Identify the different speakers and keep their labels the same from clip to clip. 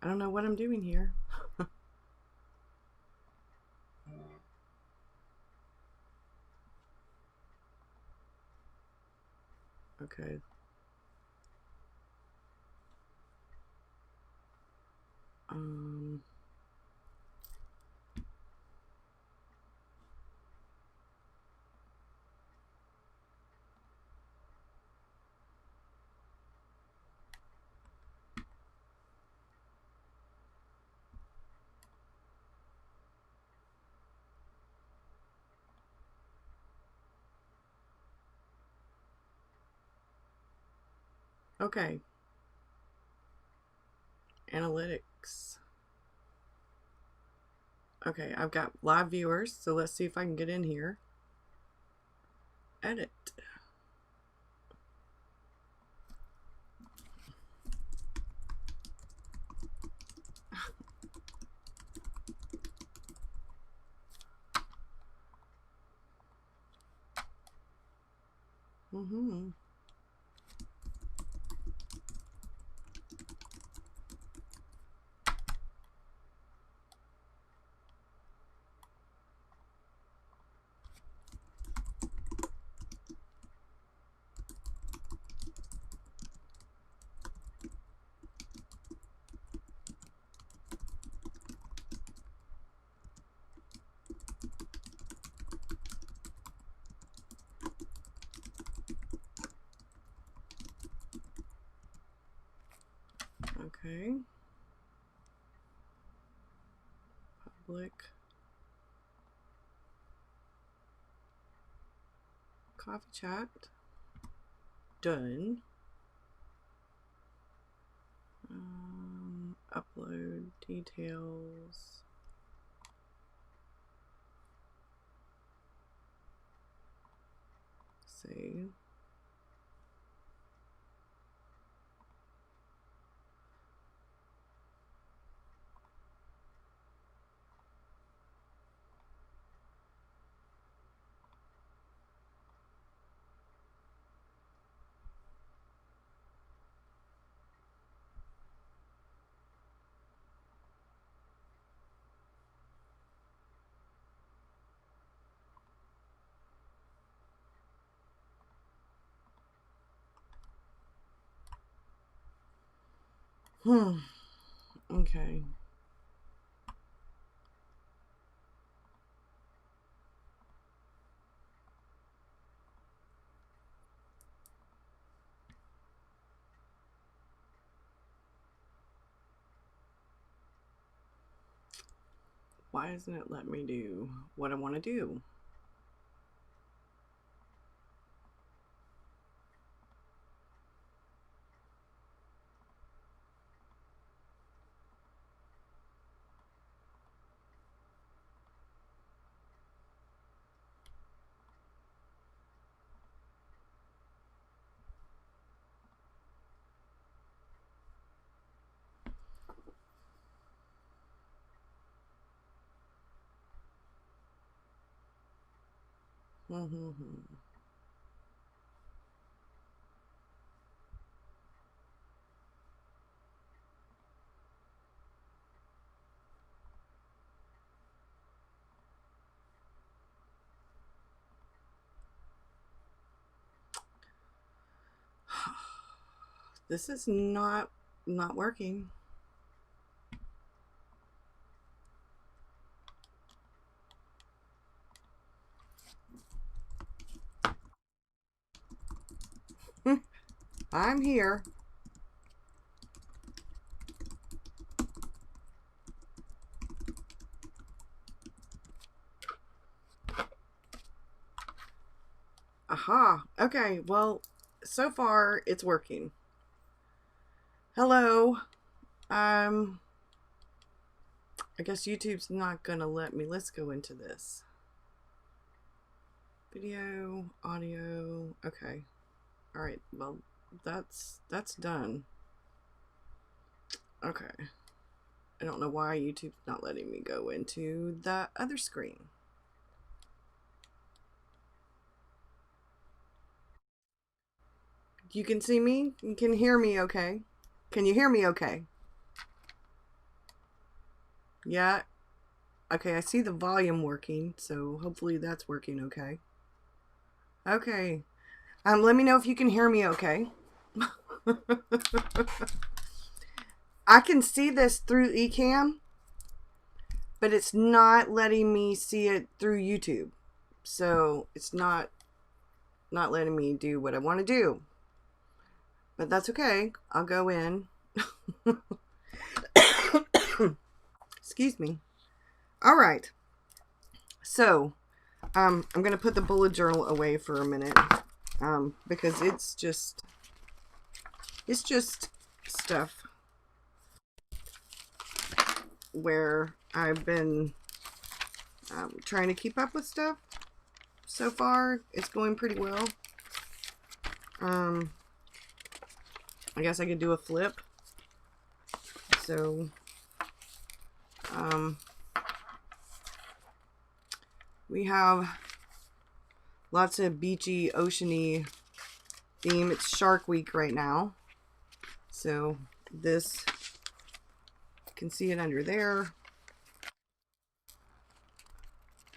Speaker 1: I don't know what I'm doing here. Okay. Um, okay. Analytics. Okay, I've got live viewers, so let's see if I can get in here. Edit. Mm-hmm. Okay. Public. Coffee chat. Done. Upload details. Save. Okay. Why isn't it letting me do what I want to do? This is not working. I'm here. Aha. Okay, well, so far it's working. Hello. I guess YouTube's not gonna let me. Let's go into this. Video, audio. Okay. All right. Well, that's done. Okay. I don't know why YouTube's not letting me go into the other screen. You can see me? You can hear me okay? Can you hear me okay? Yeah. Okay, I see the volume working, so hopefully that's working okay. Okay. Let me know if you can hear me okay. I can see this through Ecamm, but it's not letting me see it through YouTube. So it's not letting me do what I want to do. But that's okay. I'll go in. Excuse me. All right. So, I'm going to put the bullet journal away for a minute. Because it's just stuff where I've been trying to keep up with stuff. So far, it's going pretty well. I guess I could do a flip. So, we have lots of beachy, oceany theme. It's Shark Week right now. So this, you can see it under there.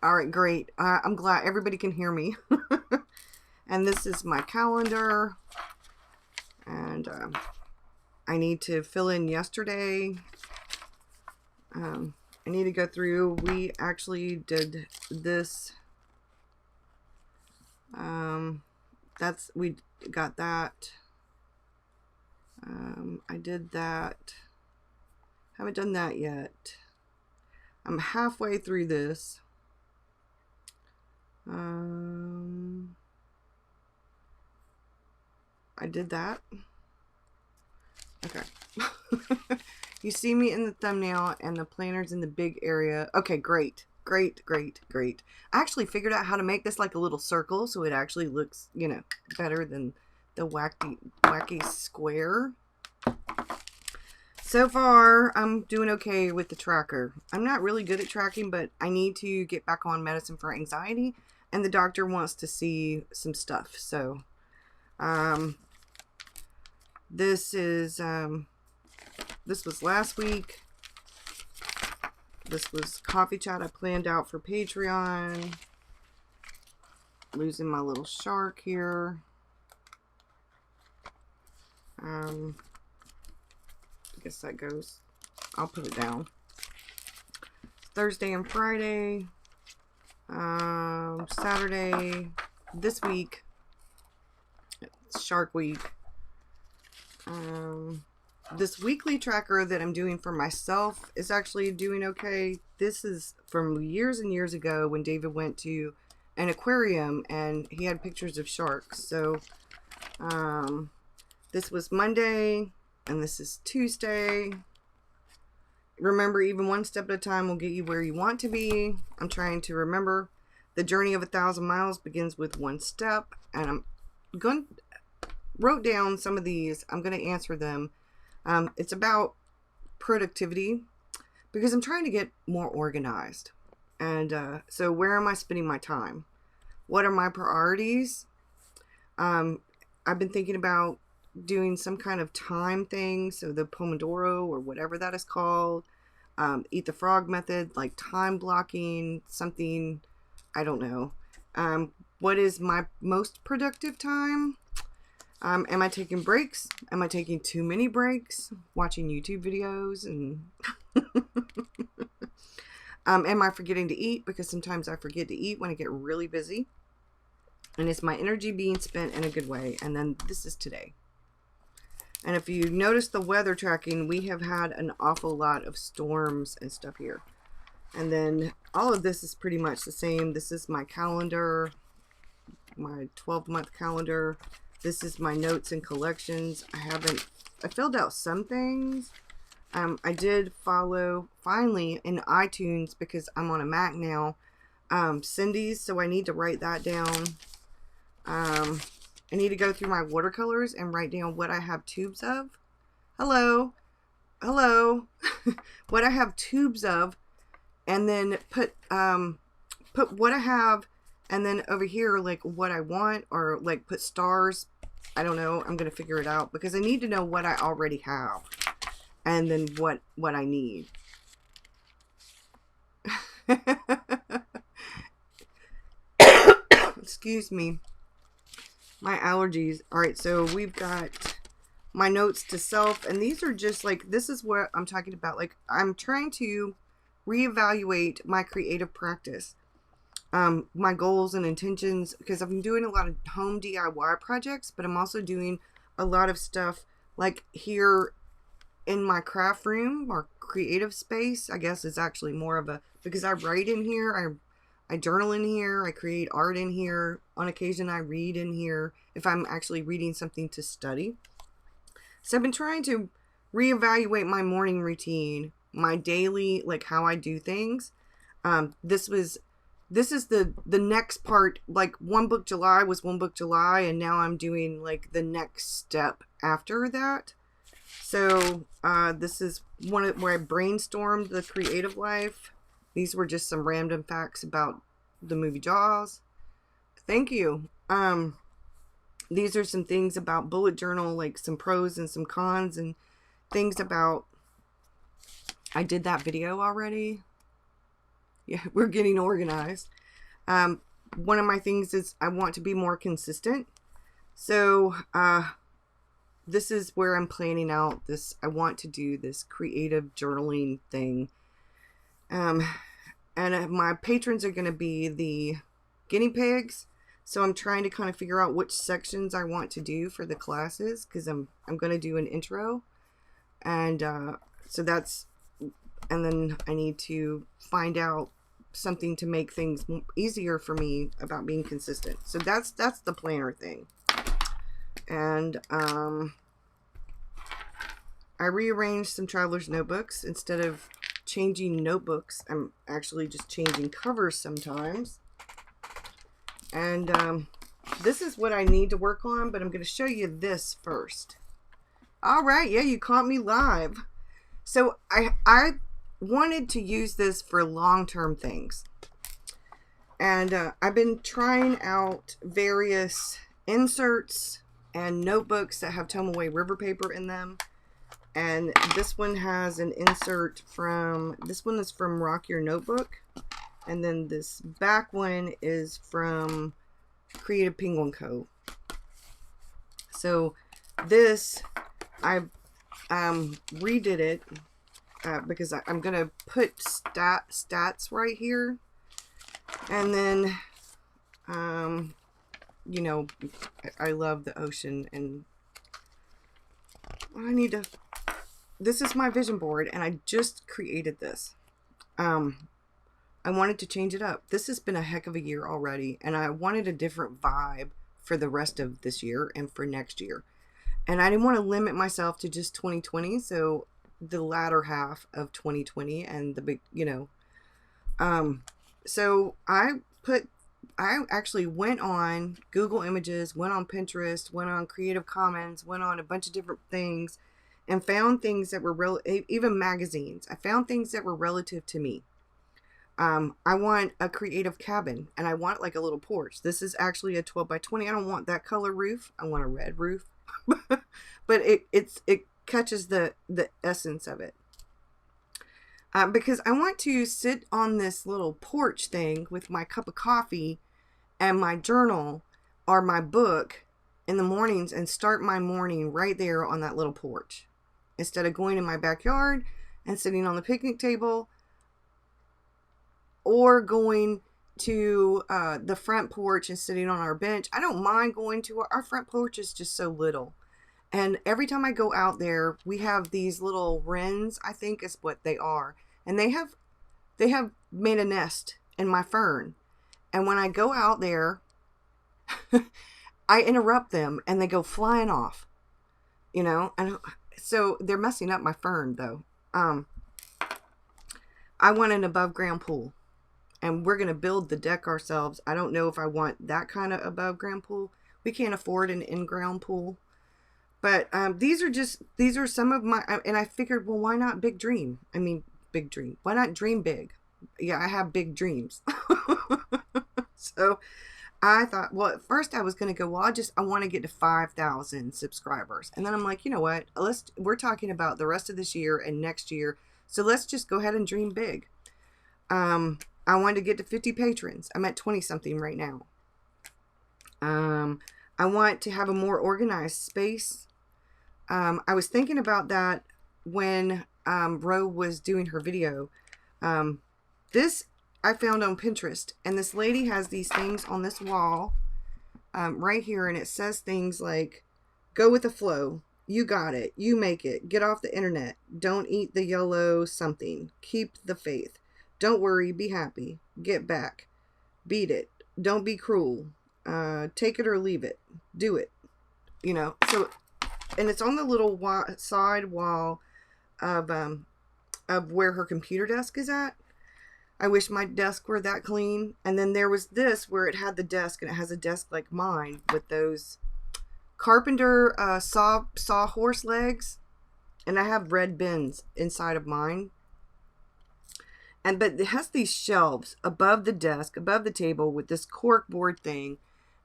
Speaker 1: All right, great. I'm glad everybody can hear me. And this is my calendar. And I need to fill in yesterday. I need to go through. We actually did this. We got that. I did that. Haven't done that yet. I'm halfway through this. I did that. Okay. You see me in the thumbnail and the planner's in the big area. Okay, great. Great, great, great. I actually figured out how to make this like a little circle so it actually looks, you know, better than the wacky square. So far, I'm doing okay with the tracker. I'm not really good at tracking, but I need to get back on medicine for anxiety, and the doctor wants to see some stuff. So, this was last week. This was coffee chat I planned out for Patreon. Losing my little shark here. I guess that goes. I'll put it down. Thursday and Friday. Saturday. This week. It's Shark Week. This weekly tracker that I'm doing for myself is actually doing okay. This is from years and years ago when David went to an aquarium and he had pictures of sharks. So this was Monday and this is Tuesday. Remember, even one step at a time will get you where you want to be. I'm trying to remember the journey of 1,000 miles begins with one step, and wrote down some of these. I'm going to answer them. It's about productivity because I'm trying to get more organized. And so where am I spending my time? What are my priorities? I've been thinking about doing some kind of time thing. So the Pomodoro or whatever that is called. Eat the frog method, like time blocking, something, I don't know. What is my most productive time? Am I taking breaks? Am I taking too many breaks? Watching YouTube videos and am I forgetting to eat? Because sometimes I forget to eat when I get really busy. And is my energy being spent in a good way? And then this is today. And if you notice the weather tracking, we have had an awful lot of storms and stuff here. And then all of this is pretty much the same. This is my calendar, my 12-month calendar. This is my notes and collections. I filled out some things. I did follow, finally, in iTunes, because I'm on a Mac now, Cindy's, so I need to write that down. I need to go through my watercolors and write down what I have tubes of. Hello. Hello. What I have tubes of, and then put what I have, and then over here, like, what I want, or like put stars. I don't know. I'm going to figure it out because I need to know what I already have and then what I need. Excuse me. My allergies. Alright, so we've got my notes to self, and these are just like, this is what I'm talking about. Like, I'm trying to reevaluate my creative practice, my goals and intentions, because I've been doing a lot of home DIY projects, but I'm also doing a lot of stuff like here in my craft room or creative space. I guess it's actually more of a, because I write in here, I journal in here, I create art in here. On occasion, I read in here if I'm actually reading something to study. So I've been trying to reevaluate my morning routine, my daily, like how I do things. This is the next part. Like One Book July was One Book July, and now I'm doing like the next step after that. So this is one where I brainstormed the creative life. These were just some random facts about the movie Jaws. Thank you. These are some things about bullet journal, like some pros and some cons and things about, I did that video already. Yeah, we're getting organized. One of my things is I want to be more consistent. So, this is where I'm planning out this. I want to do this creative journaling thing. And my patrons are going to be the guinea pigs. So I'm trying to kind of figure out which sections I want to do for the classes, because I'm going to do an intro. And so that's, and then I need to find out something to make things easier for me about being consistent. So that's the planner thing. And I rearranged some traveler's notebooks. Instead of changing notebooks, I'm actually just changing covers sometimes. And this is what I need to work on, but I'm going to show you this first. All right, yeah, you caught me live. So I wanted to use this for long-term things. And I've been trying out various inserts and notebooks that have Tomaway River paper in them. And this one has an insert from, this one is from Rock Your Notebook. And then this back one is from Creative Penguin Co. So this, I redid it because I'm going to put stats right here. And then, you know, I love the ocean, and I need to, this is my vision board, and I just created this. I wanted to change it up. This has been a heck of a year already, and I wanted a different vibe for the rest of this year and for next year. And I didn't want to limit myself to just 2020, so the latter half of 2020 and the big, you know. So I actually went on Google Images, went on Pinterest, went on Creative Commons, went on a bunch of different things, and found things that were even magazines. I found things that were relative to me. I want a creative cabin, and I want like a little porch. This is actually a 12 by 20. I don't want that color roof. I want a red roof, but it catches the essence of it. Because I want to sit on this little porch thing with my cup of coffee and my journal or my book in the mornings and start my morning right there on that little porch, instead of going in my backyard and sitting on the picnic table, or going to the front porch and sitting on our bench. I don't mind going to our front porch is just so little. And every time I go out there, we have these little wrens, I think is what they are. And they have made a nest in my fern. And when I go out there, I interrupt them and they go flying off, you know? And so they're messing up my fern though. I want an above ground pool. And we're going to build the deck ourselves. I don't know if I want that kind of above ground pool. We can't afford an in-ground pool. But these are some of my, and I figured, well, why not big dream? I mean, big dream. Why not dream big? Yeah, I have big dreams. So I thought, well, at first I was going to go, well, I want to get to 5,000 subscribers. And then I'm like, you know what? We're talking about the rest of this year and next year. So let's just go ahead and dream big. I wanted to get to 50 patrons. I'm at 20 something right now. I want to have a more organized space. I was thinking about that when Ro was doing her video. This I found on Pinterest, and this lady has these things on this wall right here, and it says things like, go with the flow, you got it, you make it, get off the internet, don't eat the yellow something, keep the faith, don't worry, be happy, get back, beat it, don't be cruel, take it or leave it, do it, you know. So, and it's on the little side wall of where her computer desk is at. I wish my desk were that clean. And then there was this where it had the desk, and it has a desk like mine with those carpenter sawhorse legs, and I have red bins inside of mine. And but it has these shelves above the desk, above the table, with this cork board thing.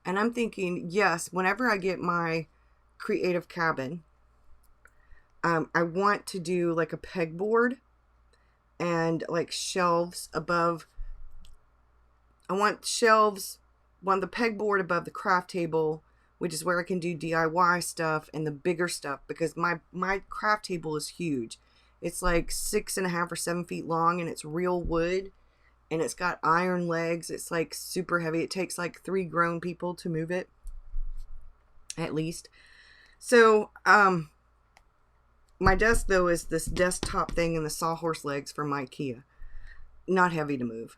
Speaker 1: And I'm thinking, yes, whenever I get my creative cabin, I want to do like a pegboard and like shelves above. I want the pegboard above the craft table, which is where I can do DIY stuff and the bigger stuff, because my craft table is huge. It's like 6.5 or 7 feet long, and it's real wood, and it's got iron legs. It's like super heavy. It takes like 3 grown people to move it, at least. So, my desk though is this desktop thing and the sawhorse legs from IKEA. Not heavy to move.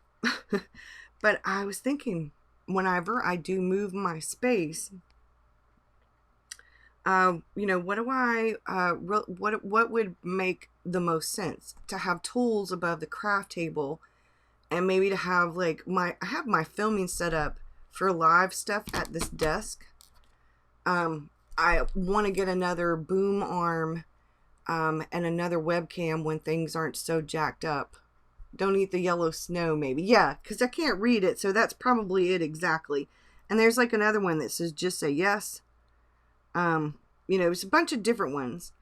Speaker 1: But I was thinking, whenever I do move my space, you know, what would make the most sense? To have tools above the craft table, and maybe to have like I have my filming set up for live stuff at this desk. I want to get another boom arm and another webcam when things aren't so jacked up. Don't eat the yellow snow, maybe. Yeah, because I can't read it, so that's probably it exactly. And there's like another one that says, just say yes. You know, it's a bunch of different ones.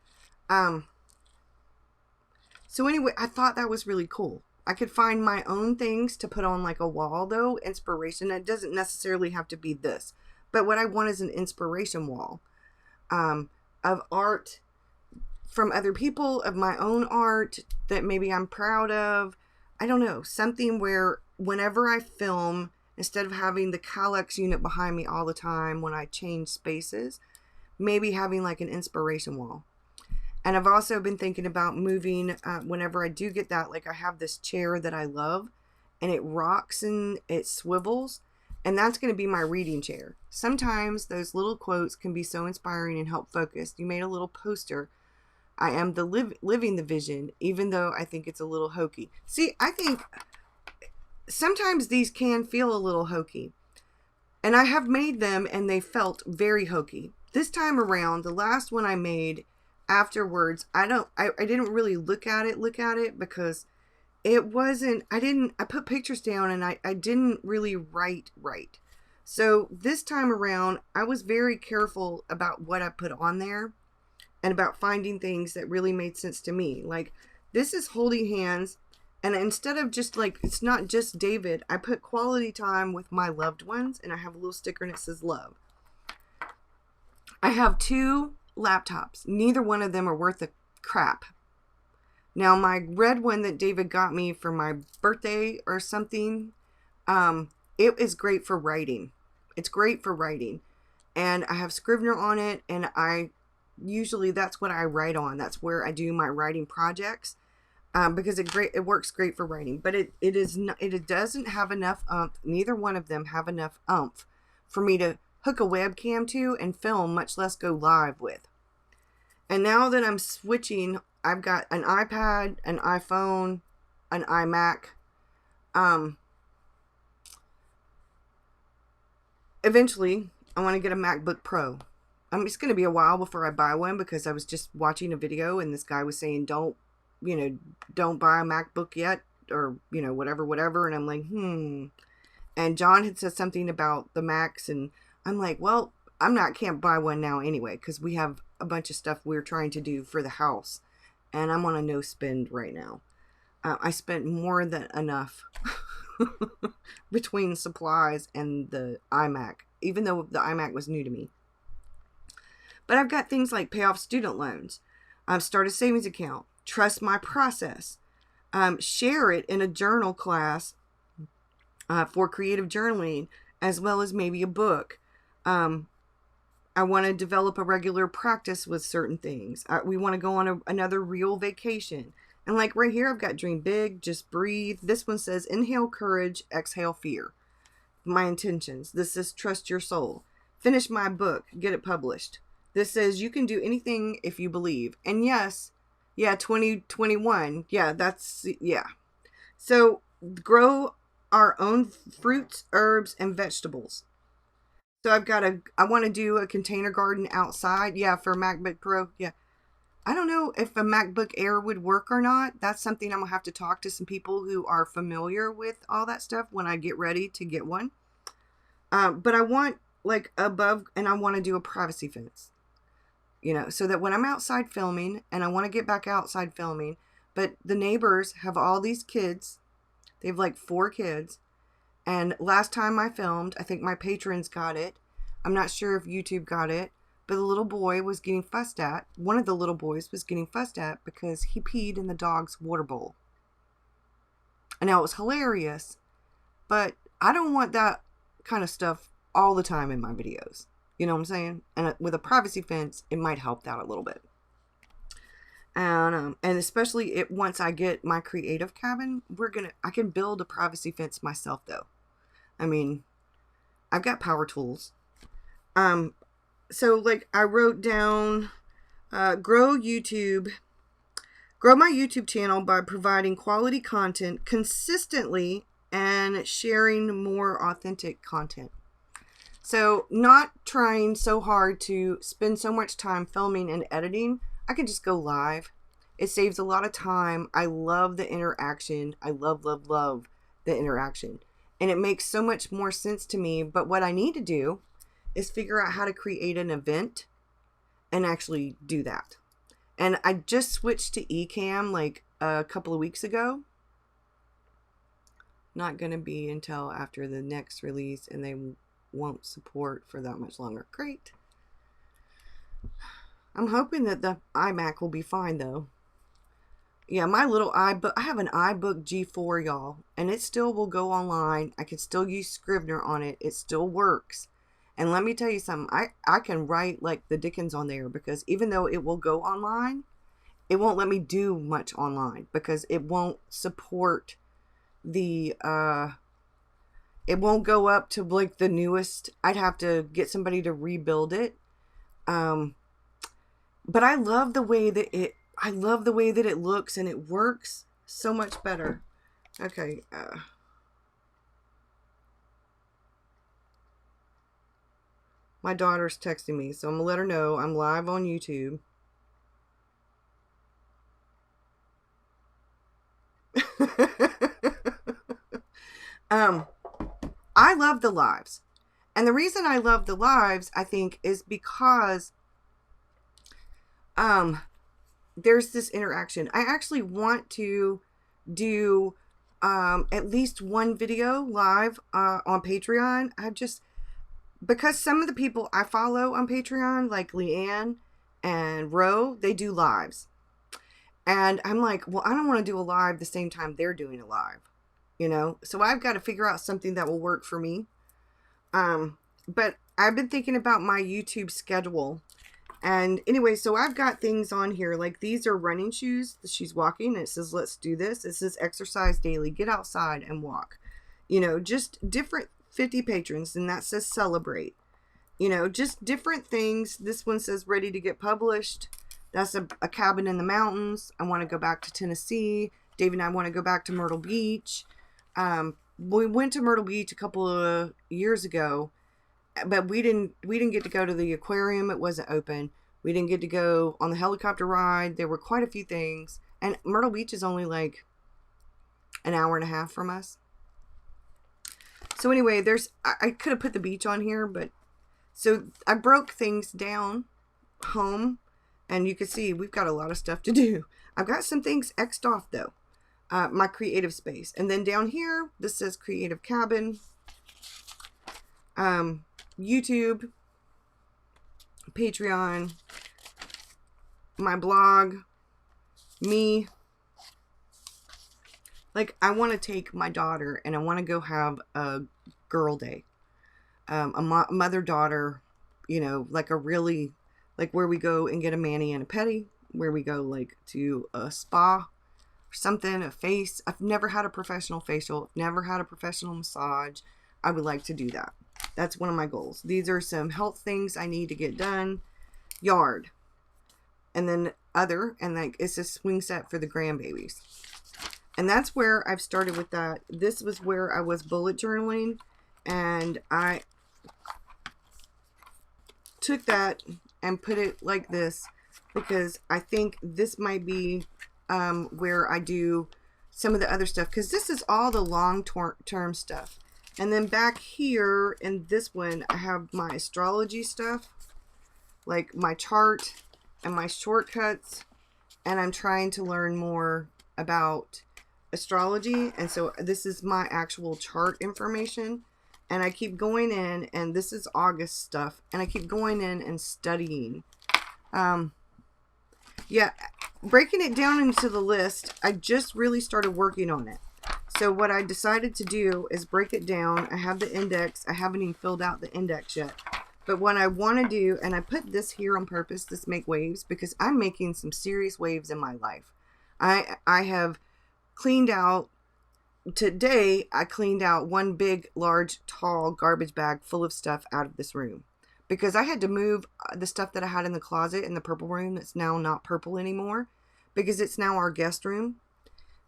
Speaker 1: So anyway, I thought that was really cool. I could find my own things to put on like a wall, though, inspiration. It doesn't necessarily have to be this. But what I want is an inspiration wall of art from other people, of my own art that maybe I'm proud of. I don't know, something where whenever I film, instead of having the Kallax unit behind me all the time when I change spaces, maybe having like an inspiration wall. And I've also been thinking about moving, whenever I do get that, like I have this chair that I love, and it rocks and it swivels, and that's going to be my reading chair. Sometimes those little quotes can be so inspiring and help focus. You made a little poster. I am living the vision, even though I think it's a little hokey. See, I think sometimes these can feel a little hokey. And I have made them and they felt very hokey. This time around, the last one I made afterwards, I didn't really look at it because it wasn't, I put pictures down and I didn't really write right. So this time around, I was very careful about what I put on there, and about finding things that really made sense to me. Like, this is holding hands, and instead of just like, it's not just David, I put quality time with my loved ones, and I have a little sticker and it says love. I have 2 laptops. Neither one of them are worth a crap. Now, my red one that David got me for my birthday or something, it is great for writing. It's great for writing. And I have Scrivener on it, and usually that's what I write on. That's where I do my writing projects, because it works great for writing. But it doesn't have enough oomph. Neither one of them have enough oomph for me to hook a webcam to and film, much less go live with. And now that I'm switching, I've got an iPad, an iPhone, an iMac. Eventually, I want to get a MacBook Pro. It's going to be a while before I buy one, because I was just watching a video and this guy was saying, don't buy a MacBook yet, or, whatever. And I'm like, And John had said something about the Macs, and I'm like, well, can't buy one now anyway, because we have a bunch of stuff we're trying to do for the house, and I'm on a no spend right now. I spent more than enough between supplies and the iMac, even though the iMac was new to me. But I've got things like pay off student loans, start a savings account, trust my process, share it in a journal class for creative journaling, as well as maybe a book. I want to develop a regular practice with certain things. We want to go on another real vacation. And like right here, I've got dream big, just breathe. This one says inhale courage, exhale fear. My intentions. This says trust your soul. Finish my book, get it published. This says you can do anything if you believe. And yes, yeah, 2021. Yeah, yeah. So grow our own fruits, herbs, and vegetables. So I want to do a container garden outside. Yeah, for a MacBook Pro. Yeah. I don't know if a MacBook Air would work or not. That's something I'm going to have to talk to some people who are familiar with all that stuff when I get ready to get one. But I want like above, and I want to do a privacy fence. You know, so that when I'm outside filming, and I want to get back outside filming, but the neighbors have all these kids. They have like 4 kids. And last time I filmed, I think my patrons got it. I'm not sure if YouTube got it, but the little boy was getting fussed at. One of the little boys was getting fussed at because he peed in the dog's water bowl. And now it was hilarious, but I don't want that kind of stuff all the time in my videos. You know what I'm saying? And with a privacy fence, it might help that a little bit. And especially once I get my creative cabin, I can build a privacy fence myself though. I mean, I've got power tools. So like I wrote down, grow my YouTube channel by providing quality content consistently and sharing more authentic content. So not trying so hard to spend so much time filming and editing. I can just go live. It saves a lot of time. I love the interaction. I love the interaction. And it makes so much more sense to me. But what I need to do is figure out how to create an event and actually do that. And I just switched to Ecamm like a couple of weeks ago. Not going to be until after the next release, and they won't support for that much longer. Great. I'm hoping that the iMac will be fine though. Yeah, my little iBook, I have an iBook G4, y'all, and it still will go online. I can still use Scrivener on it. It still works. And let me tell you something, I can write like the Dickens on there, because even though it will go online, it won't let me do much online because it won't support the, it won't go up to like the newest. I'd have to get somebody to rebuild it. But I love the way that it looks, and it works so much better. Okay. My daughter's texting me, so I'm gonna let her know I'm live on YouTube. I love the lives. And the reason I love the lives, I think, is because there's this interaction. I actually want to do at least one video live on Patreon. Because some of the people I follow on Patreon, like Leanne and Ro, they do lives. And I'm like, well, I don't want to do a live the same time they're doing a live, you know? So I've got to figure out something that will work for me. But I've been thinking about my YouTube schedule. And anyway, so I've got things on here, like these are running shoes. She's walking, and it says, let's do this. It says exercise daily, get outside and walk. You know, just different 50 patrons, and that says celebrate. You know, just different things. This one says ready to get published. That's a cabin in the mountains. I want to go back to Tennessee. Dave and I want to go back to Myrtle Beach. We went to Myrtle Beach a couple of years ago, but we didn't get to go to the aquarium. It wasn't open. We didn't get to go on the helicopter ride. There were quite a few things. And Myrtle Beach is only like an hour and a half from us. So anyway, I could have put the beach on here, but so I broke things down home, and you can see we've got a lot of stuff to do. I've got some things X'd off though. my creative space. And then down here, this says Creative Cabin, YouTube, Patreon, my blog, me. Like, I want to take my daughter and I want to go have a girl day. A mother-daughter, you know, like a really, like where we go and get a mani and a pedi, where we go like to a spa or something, a face. I've never had a professional facial, never had a professional massage. I would like to do that. That's one of my goals. These are some health things I need to get done. Yard. And then other, and like it's a swing set for the grandbabies. And that's where I've started with that. This was where I was bullet journaling, and I took that and put it like this because I think this might be where I do some of the other stuff, because this is all the long-term stuff. And then back here in this one, I have my astrology stuff, like my chart and my shortcuts, and I'm trying to learn more about astrology. And so this is my actual chart information, and I keep going in, and this is August stuff, and I keep going in and studying. Yeah, breaking it down into the list, I just really started working on it. So what I decided to do is break it down. I have the index. I haven't even filled out the index yet. But what I want to do, and I put this here on purpose, this make waves, because I'm making some serious waves in my life. I have cleaned out, today I cleaned out one big, large, tall garbage bag full of stuff out of this room. Because I had to move the stuff that I had in the closet in the purple room that's now not purple anymore, because it's now our guest room.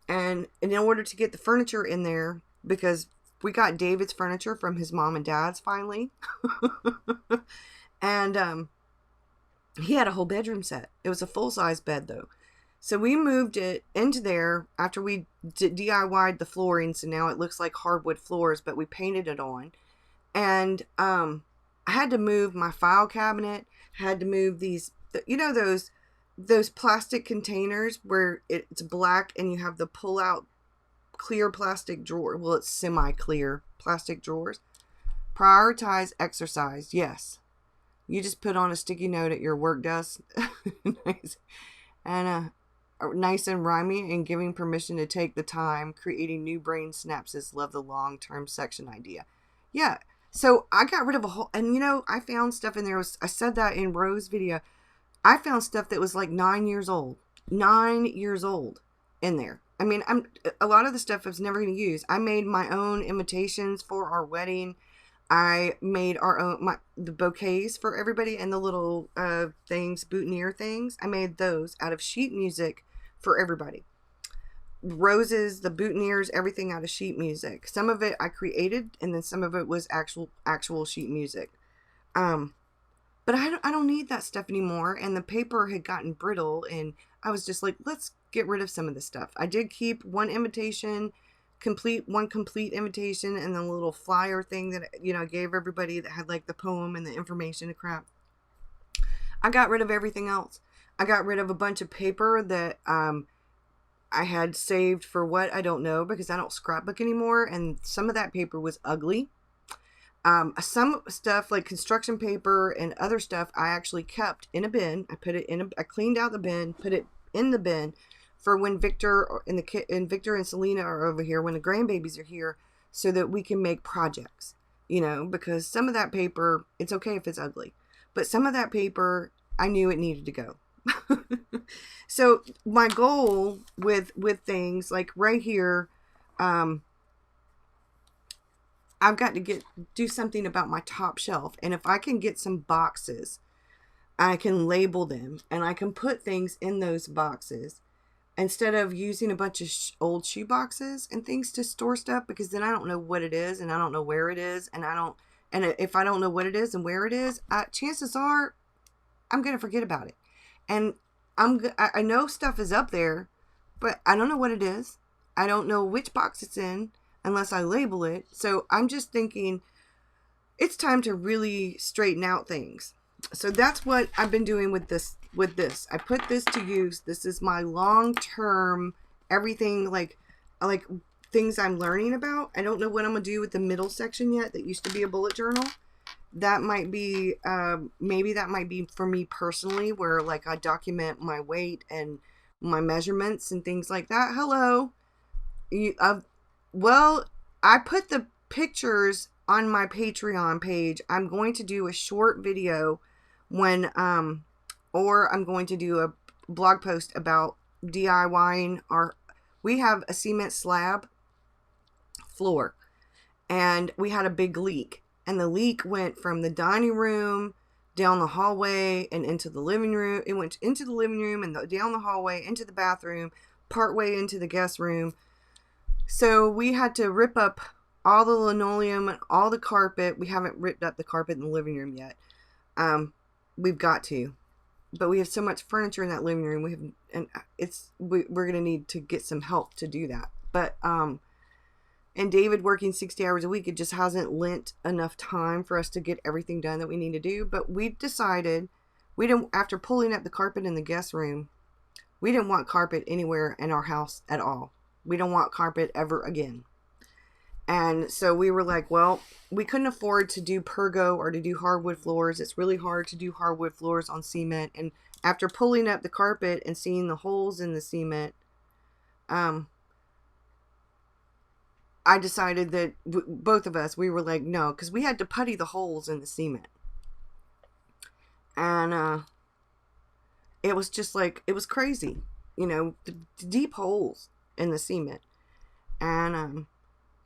Speaker 1: And in order to get the furniture in there, because we got David's furniture from his mom and dad's finally. And he had a whole bedroom set. It was a full-size bed though. So we moved it into there after we DIY'd the flooring. So now it looks like hardwood floors, but we painted it on. And I had to move my file cabinet. Had to move these, you know, those plastic containers where it's black and you have the pull-out clear plastic drawer. Well, it's semi-clear plastic drawers. Prioritize exercise. Yes. You just put on a sticky note at your work desk. Nice. And nice and rhyming, and giving permission to take the time. Creating new brain synapses. Love the long-term section idea. Yeah. So I got rid of a whole, and you know, I found stuff in there. I said that in Rose's video. I found stuff that was like 9 years old. 9 years old in there. I mean, a lot of the stuff I was never going to use. I made my own invitations for our wedding. I made the bouquets for everybody, and the little things, boutonniere things. I made those out of sheet music for everybody. Roses, the boutonnieres, everything out of sheet music. Some of it I created, and then some of it was actual sheet music. But I don't need that stuff anymore. And the paper had gotten brittle, and I was just like, let's get rid of some of this stuff. I did keep one invitation, one complete invitation, and the little flyer thing that, you know, I gave everybody that had like the poem and the information and crap. I got rid of everything else. I got rid of a bunch of paper that I had saved for what, I don't know, because I don't scrapbook anymore. And some of that paper was ugly. Some stuff like construction paper and other stuff I actually kept in a bin. I cleaned out the bin, put it in the bin for when Victor and Selena are over here, when the grandbabies are here, so that we can make projects, you know, because some of that paper, it's okay if it's ugly, but some of that paper, I knew it needed to go. So my goal with things like right here, I've got to do something about my top shelf. And if I can get some boxes, I can label them and I can put things in those boxes instead of using a bunch of old shoe boxes and things to store stuff, because then I don't know what it is and I don't know where it is. And if I don't know what it is and where it is, chances are I'm going to forget about it. And I know stuff is up there, but I don't know what it is. I don't know which box it's in unless I label it. So I'm just thinking it's time to really straighten out things. So that's what I've been doing with this. I put this to use. This is my long-term everything. Like like things I'm learning about. I don't know what I'm gonna do with the middle section yet. That used to be a bullet journal. That might be, maybe that might be for me personally, where like I document my weight and my measurements and things like that. Hello. Well, I put the pictures on my Patreon page. I'm going to do a short video when, or I'm going to do a blog post about DIYing we have a cement slab floor and we had a big leak, and the leak went from the dining room down the hallway and into the living room. It went into the living room and down the hallway into the bathroom, partway into the guest room. So we had to rip up all the linoleum and all the carpet. We haven't ripped up the carpet in the living room yet. We've got to, but we have so much furniture in that living room. We're going to need to get some help to do that. But, and David working 60 hours a week, it just hasn't lent enough time for us to get everything done that we need to do. But we decided after pulling up the carpet in the guest room, we didn't want carpet anywhere in our house at all. We don't want carpet ever again. And so we were like, well, we couldn't afford to do Purgo or to do hardwood floors. It's really hard to do hardwood floors on cement. And after pulling up the carpet and seeing the holes in the cement, I decided that both of us, we were like, no, because we had to putty the holes in the cement. And it was just like, it was crazy, you know, the deep holes in the cement. And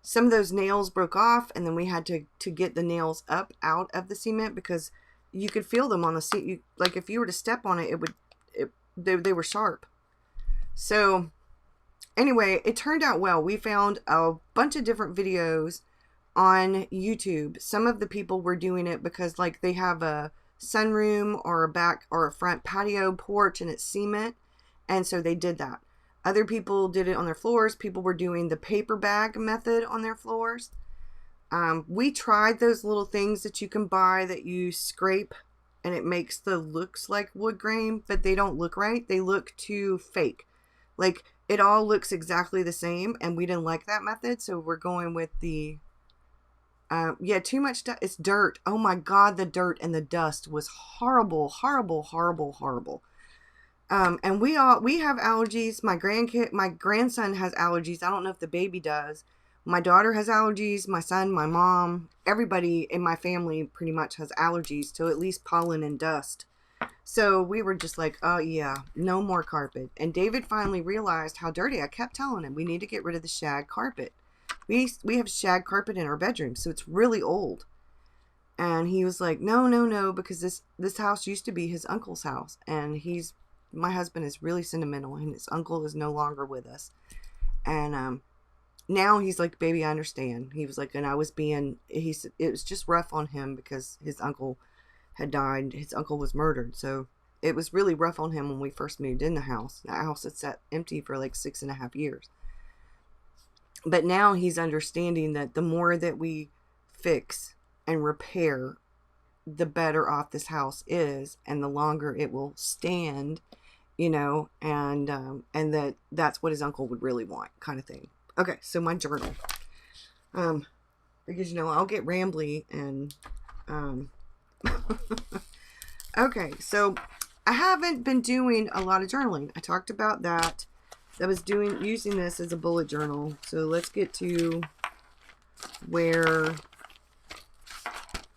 Speaker 1: some of those nails broke off, and then we had to get the nails up out of the cement because you could feel them on the seat. Like if you were to step on it, they were sharp. So anyway, it turned out well. We found a bunch of different videos on YouTube. Some of the people were doing it because like they have a sunroom or a back or a front patio porch and it's cement, and so they did that. Other people did it on their floors. People were doing the paper bag method on their floors. We tried those little things that you can buy that you scrape and it makes the looks like wood grain, but they don't look right. They look too fake. Like it all looks exactly the same, and we didn't like that method. So we're going with the, yeah, too much dust. It's dirt. Oh my God, the dirt and the dust was horrible, horrible, horrible, horrible. And we have allergies. My grandson has allergies. I don't know if the baby does. My daughter has allergies. My son, my mom, everybody in my family pretty much has allergies to at least pollen and dust. So we were just like, oh yeah, no more carpet. And David finally realized how dirty. I kept telling him we need to get rid of the shag carpet. We have shag carpet in our bedroom, so it's really old. And he was like, no, because this house used to be his uncle's house, and my husband is really sentimental, and his uncle is no longer with us. And now he's like, baby, I understand. He was like, and it was just rough on him because his uncle had died. His uncle was murdered. So it was really rough on him when we first moved in the house. That house had sat empty for like 6.5 years. But now he's understanding that the more that we fix and repair, the better off this house is, and the longer it will stand, you know, and that's what his uncle would really want, kind of thing. Okay, so my journal, because you know I'll get rambly and okay, so I haven't been doing a lot of journaling. I talked about that. I was using this as a bullet journal. So let's get to where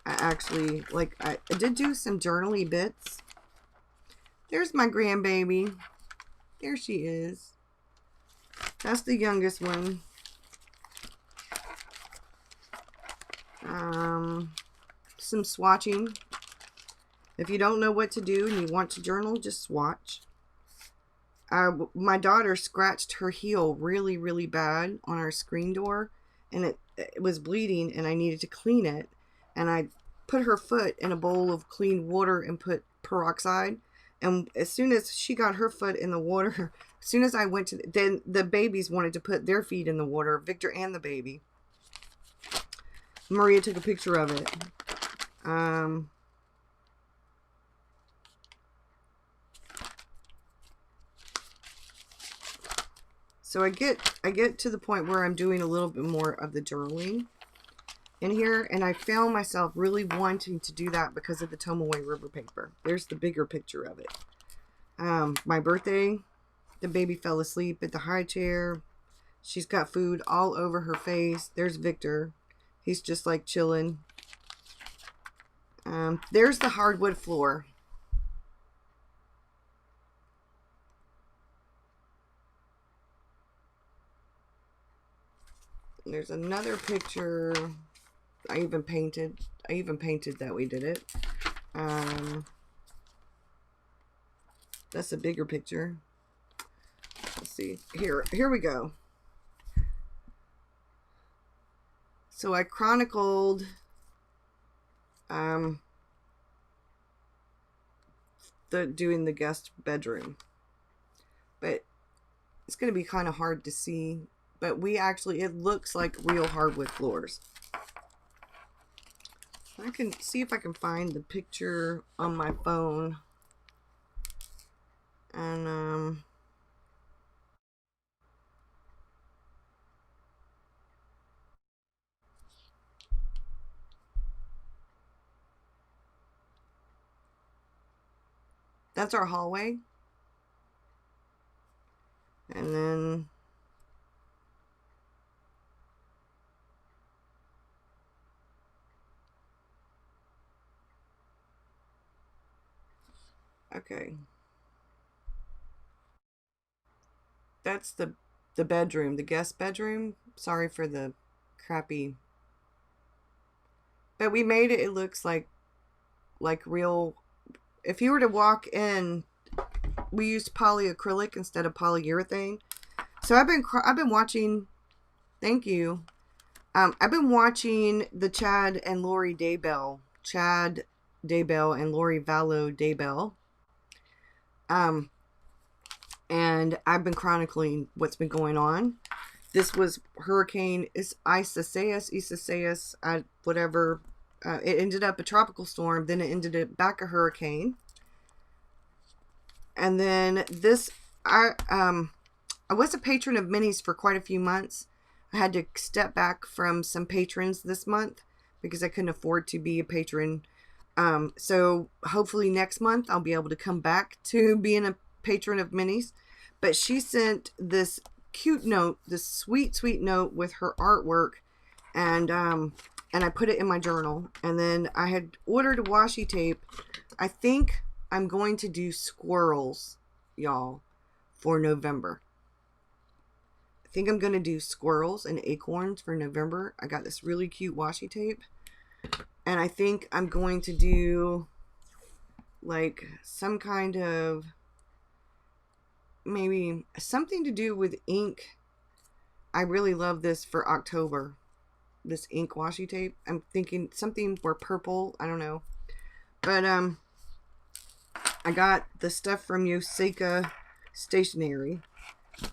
Speaker 1: I actually, like, I did do some journaly bits. There's my grandbaby. There she is. That's the youngest one. Some swatching. If you don't know what to do and you want to journal, just swatch. My daughter scratched her heel really, really bad on our screen door, and it was bleeding, and I needed to clean it. And I put her foot in a bowl of clean water and put peroxide. And as soon as she got her foot in the water, as soon as I went to, then the babies wanted to put their feet in the water, Victor and the baby. Maria took a picture of it. So So I get to the point where I'm doing a little bit more of the journaling in here, and I found myself really wanting to do that because of the Tomaway River paper. There's the bigger picture of it. My birthday, the baby fell asleep at the high chair. She's got food all over her face. There's Victor. He's just like chilling. There's the hardwood floor. There's another picture. I even painted that we did it. That's a bigger picture. Let's see. Here we go. So I chronicled doing the guest bedroom. But it's going to be kind of hard to see. But it looks like real hardwood floors. I can see if I can find the picture on my phone. And that's our hallway. And then okay. That's the bedroom, the guest bedroom. Sorry for the crappy. But we made it. It looks like real. If you were to walk in, we used polyacrylic instead of polyurethane. So I've been watching. Thank you. I've been watching the Chad and Lori Daybell and Lori Vallow Daybell. And I've been chronicling what's been going on. This was Hurricane Isaias, whatever. It ended up a tropical storm. Then it ended up back a hurricane. And then this, I was a patron of minis for quite a few months. I had to step back from some patrons this month because I couldn't afford to be a patron. So hopefully next month I'll be able to come back to being a patron of minis. But she sent this cute note, this sweet note with her artwork, and I put it in my journal. And then I had ordered washi tape. I think I'm going to do squirrels, y'all, for November. I think I'm going to do squirrels and acorns for November. I got this really cute washi tape. And I think I'm going to do like some kind of, maybe something to do with ink. I really love this for October. This ink washi tape. I'm thinking something for purple. I don't know. But I got the stuff from Yoseka Stationery.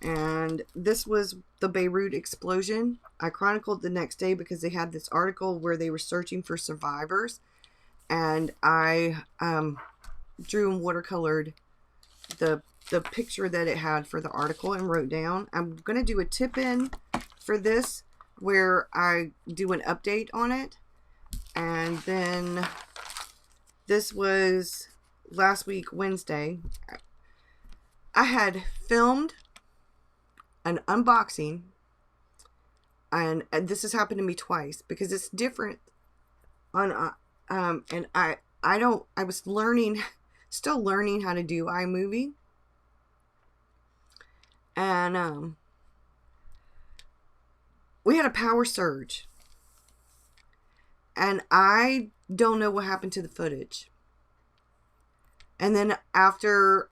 Speaker 1: And this was the Beirut explosion. I chronicled the next day because they had this article where they were searching for survivors. And I drew and watercolored the picture that it had for the article and wrote down. I'm going to do a tip-in for this where I do an update on it. And then this was last week, Wednesday. I had filmed an unboxing, and this has happened to me twice because it's different on and I was still learning how to do iMovie. And we had a power surge, and I don't know what happened to the footage. And then after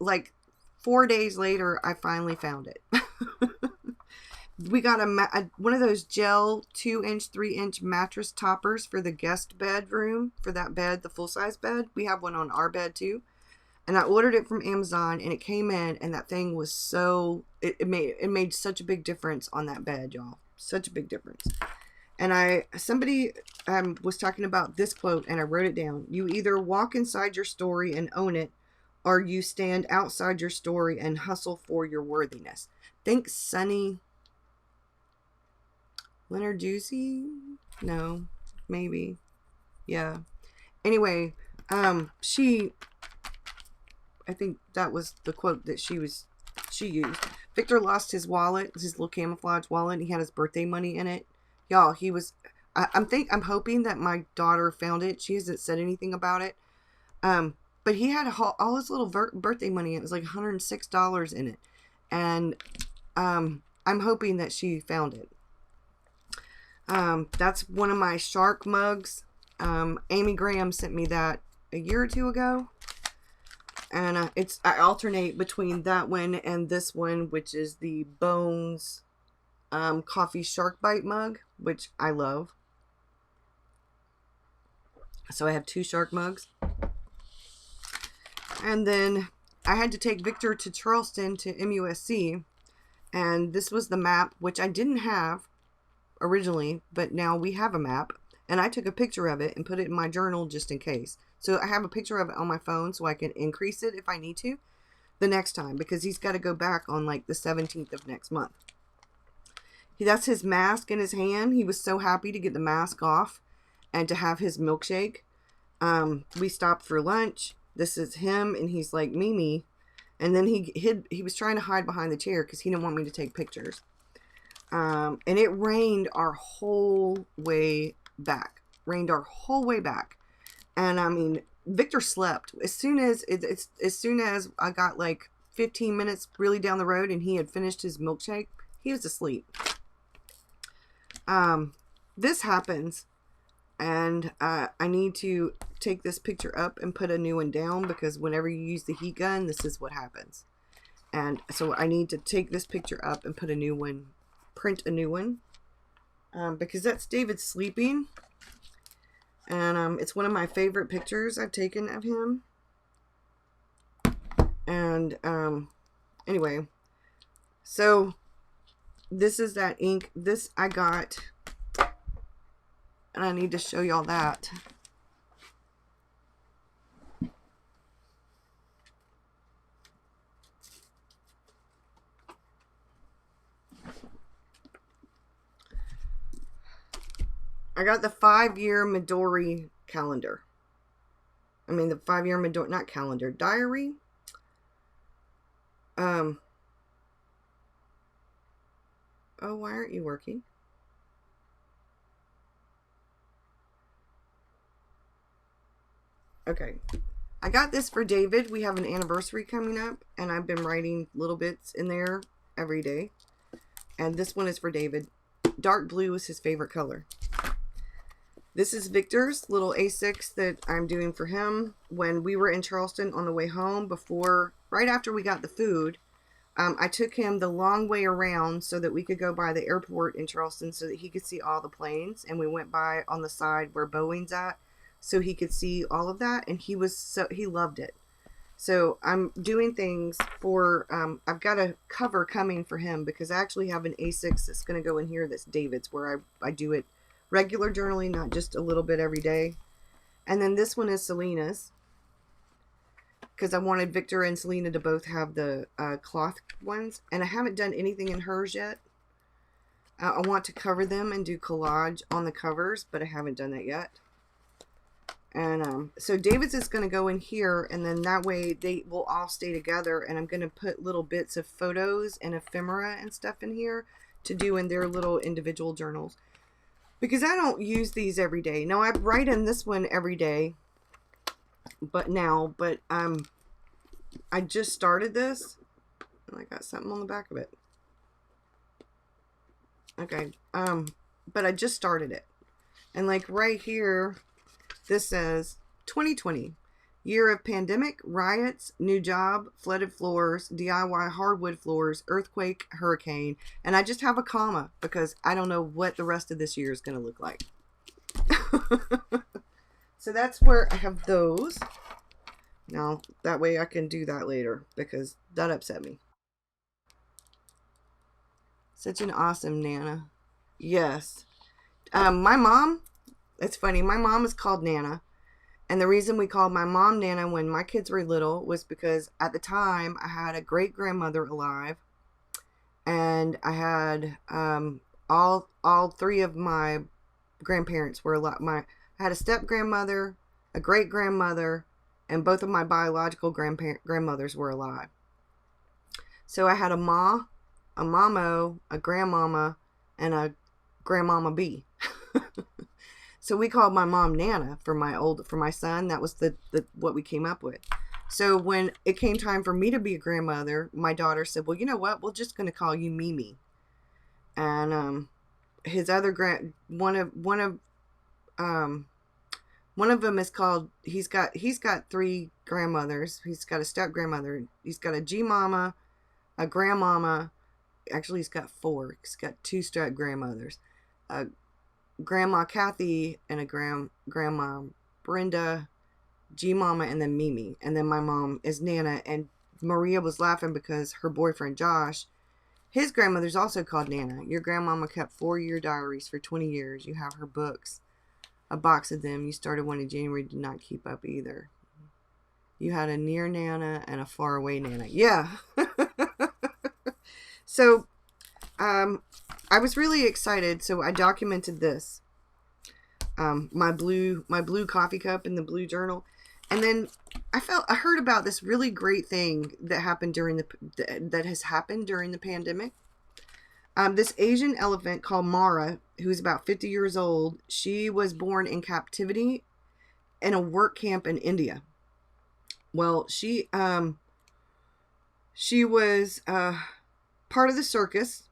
Speaker 1: like 4 days later, I finally found it. We got one of those gel 2-inch, 3-inch mattress toppers for the guest bedroom, for that bed, the full-size bed. We have one on our bed too. And I ordered it from Amazon, and it came in, and that thing was so, it made such a big difference on that bed, y'all. Such a big difference. And somebody was talking about this quote, and I wrote it down. You either walk inside your story and own it, or you stand outside your story and hustle for your worthiness. Thanks, Sunny. Leonard Juicy? No, maybe. Yeah. Anyway, I think that was the quote that she used. Victor lost his wallet, his little camouflage wallet. He had his birthday money in it. Y'all, he was, I'm hoping that my daughter found it. She hasn't said anything about it. But he had all his little birthday money. It was like $106 in it. And, I'm hoping that she found it. That's one of my shark mugs. Amy Graham sent me that a year or two ago. And I alternate between that one and this one, which is the Bones Coffee Shark Bite mug, which I love. So I have 2 shark mugs. And then I had to take Victor to Charleston to MUSC. And this was the map, which I didn't have originally, but now we have a map. And I took a picture of it and put it in my journal just in case. So I have a picture of it on my phone so I can increase it if I need to the next time, because he's got to go back on like the 17th of next month. That's his mask in his hand. He was so happy to get the mask off and to have his milkshake. We stopped for lunch. This is him, and he's like Mimi. And then he was trying to hide behind the chair because he didn't want me to take pictures. And it rained our whole way back. And I mean, Victor slept as soon as I got like 15 minutes really down the road and he had finished his milkshake, he was asleep. This happens, and I need to take this picture up and put a new one down, because whenever you use the heat gun, this is what happens. And so I need to take this picture up and put a new one, print a new one, because that's David sleeping. And it's one of my favorite pictures I've taken of him. And anyway, so this is that ink. This I got, and I need to show y'all that. I got the 5-year Midori calendar. I mean, the 5-year Midori, not calendar, diary. Oh, why aren't you working? Okay. I got this for David. We have an anniversary coming up, and I've been writing little bits in there every day. And this one is for David. Dark blue is his favorite color. This is Victor's little A6 that I'm doing for him. When we were in Charleston on the way home, right after we got the food, I took him the long way around so that we could go by the airport in Charleston so that he could see all the planes. And we went by on the side where Boeing's at so he could see all of that. And he loved it. So I'm doing things for, I've got a cover coming for him, because I actually have an A6 that's going to go in here that's David's, where I do it regular journaling, not just a little bit every day. And then this one is Selena's, because I wanted Victor and Selena to both have the cloth ones. And I haven't done anything in hers yet. I want to cover them and do collage on the covers, but I haven't done that yet. And so David's is going to go in here, and then that way they will all stay together. And I'm going to put little bits of photos and ephemera and stuff in here to do in their little individual journals. Because I don't use these every day. Now, I write in this one every day. But I just started this. And I got something on the back of it. Okay. But I just started it. And like right here, this says 2020. Year of pandemic, riots, new job, flooded floors, DIY hardwood floors, earthquake, hurricane. And I just have a comma because I don't know what the rest of this year is going to look like. So that's where I have those. Now, that way I can do that later because that upset me. Such an awesome Nana. Yes. My mom, it's funny, my mom is called Nana. And the reason we called my mom Nana when my kids were little was because at the time I had a great grandmother alive, and I had all three of my grandparents were alive. I had a step grandmother, a great grandmother, and both of my biological grandmothers were alive. So I had a ma, a mamo, a grandmama, and a grandmama B. So we called my mom Nana for my son. That was the what we came up with. So when it came time for me to be a grandmother, my daughter said, "Well, you know what? We're just going to call you Mimi." And his other one of them is called. He's got 3 grandmothers. He's got a step grandmother. He's got a G mama, a grandmama. Actually, he's got 4. He's got 2 step grandmothers. Grandma Kathy and a grandma Brenda, G mama, and then Mimi. And then my mom is Nana. And Maria was laughing because her boyfriend Josh, his grandmother's also called Nana. Your grandmama kept 4-year diaries for 20 years. You have her books, a box of them. You started one in January, did not keep up either. You had a near Nana and a far away Nana. Yeah. So I was really excited, so I documented this. My blue coffee cup in the blue journal, and then I heard about this really great thing that happened that has happened during the pandemic. This Asian elephant called Mara, who's about 50 years old, she was born in captivity in a work camp in India. Well, she was part of the circus.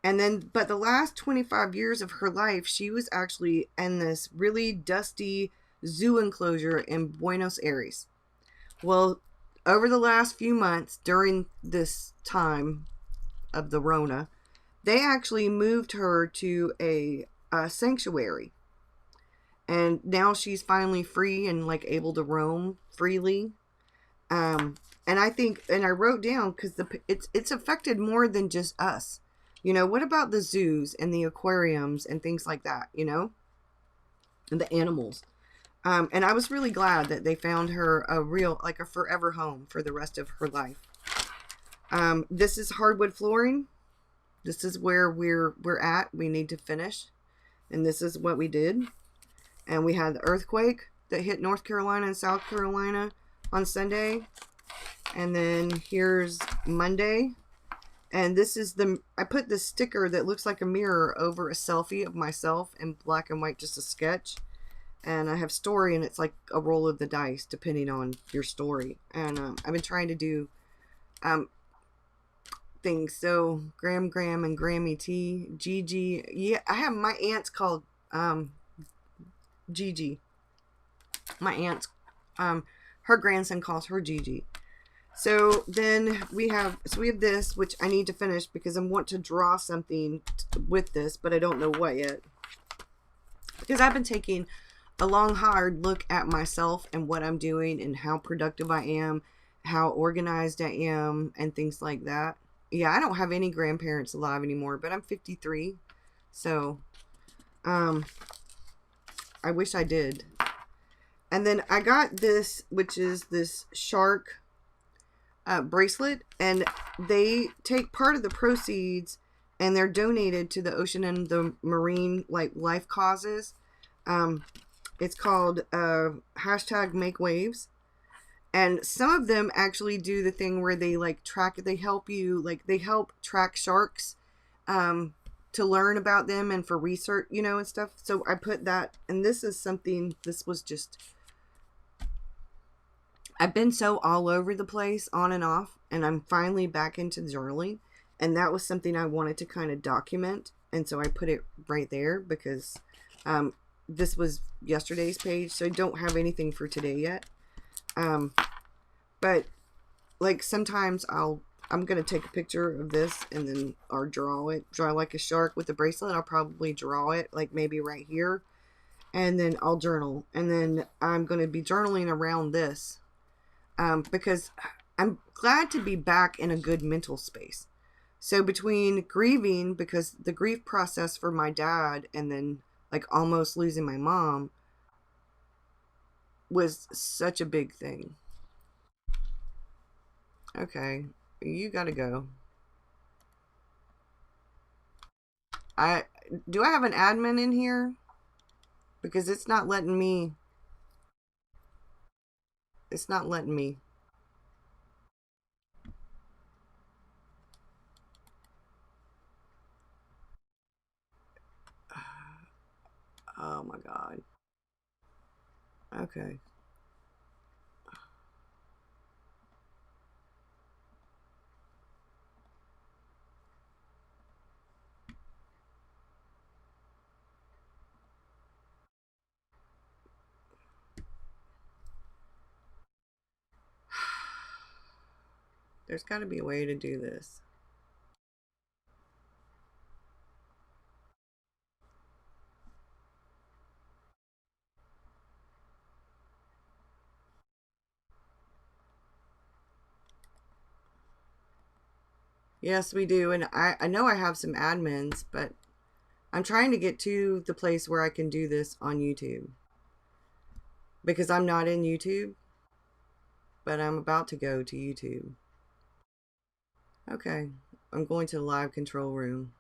Speaker 1: And then, but the last 25 years of her life, she was actually in this really dusty zoo enclosure in Buenos Aires. Well, over the last few months, during this time of the Rona, they actually moved her to a sanctuary. And now she's finally free and like able to roam freely. And I think, and I wrote down, because it's affected more than just us. You know, what about the zoos and the aquariums and things like that, you know, and the animals. And I was really glad that they found her a forever home for the rest of her life. This is hardwood flooring. This is where we're at. We need to finish. And this is what we did. And we had the earthquake that hit North Carolina and South Carolina on Sunday. And then here's Monday. And this is I put this sticker that looks like a mirror over a selfie of myself in black and white, just a sketch. And I have story, and it's like a roll of the dice, depending on your story. And I've been trying to do things. So, Graham and Grammy T, Gigi. Yeah, I have my aunt's called Gigi. My aunt's, her grandson calls her Gigi. So then we have this, which I need to finish because I want to draw something with this, but I don't know what yet. Because I've been taking a long, hard look at myself and what I'm doing and how productive I am, how organized I am, and things like that. Yeah, I don't have any grandparents alive anymore, but I'm 53. So, I wish I did. And then I got this, which is this shark bracelet, and they take part of the proceeds and they're donated to the ocean and the marine life causes. It's called #MakeWaves, and some of them actually do the thing where they they help track sharks to learn about them and for research, you know, and stuff. So I put that, and this is something, this was just, I've been so all over the place, on and off, and I'm finally back into journaling, and that was something I wanted to kind of document, and so I put it right there because this was yesterday's page, so I don't have anything for today yet. But like sometimes I'm gonna take a picture of this and then draw like a shark with a bracelet. I'll probably draw it like maybe right here, and then I'll journal, and then I'm gonna be journaling around this. Because I'm glad to be back in a good mental space. So between grieving, because the grief process for my dad, and then like almost losing my mom, was such a big thing. Okay, you gotta go. Do I have an admin in here? Because it's not letting me. It's not letting me. Oh my God. Okay. There's got to be a way to do this. Yes, we do. And I know I have some admins, but I'm trying to get to the place where I can do this on YouTube. Because I'm not in YouTube, but I'm about to go to YouTube. Okay, I'm going to the live control room.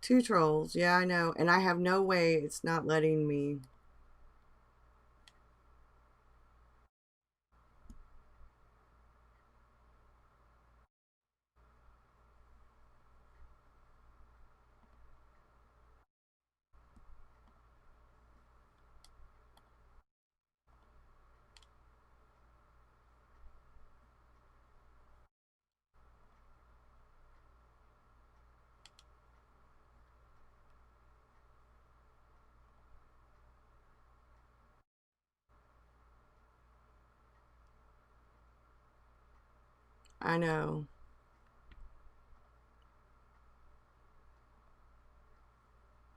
Speaker 1: Two trolls. Yeah, I know. And I have no way. It's not letting me. I know.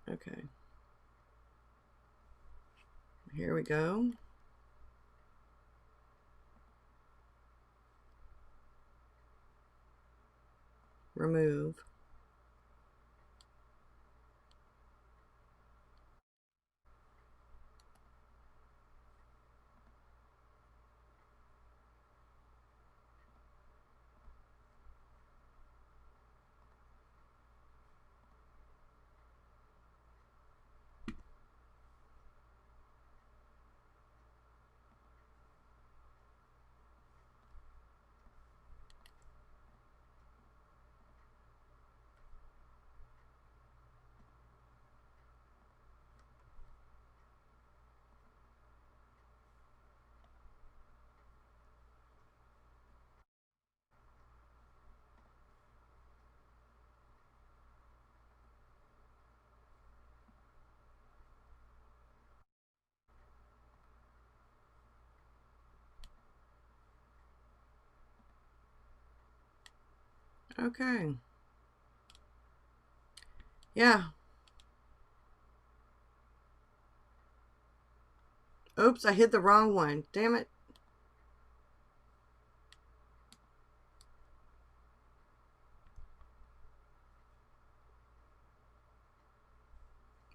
Speaker 1: Okay. Here we go. Remove. Okay. Yeah. Oops, I hit the wrong one. Damn it.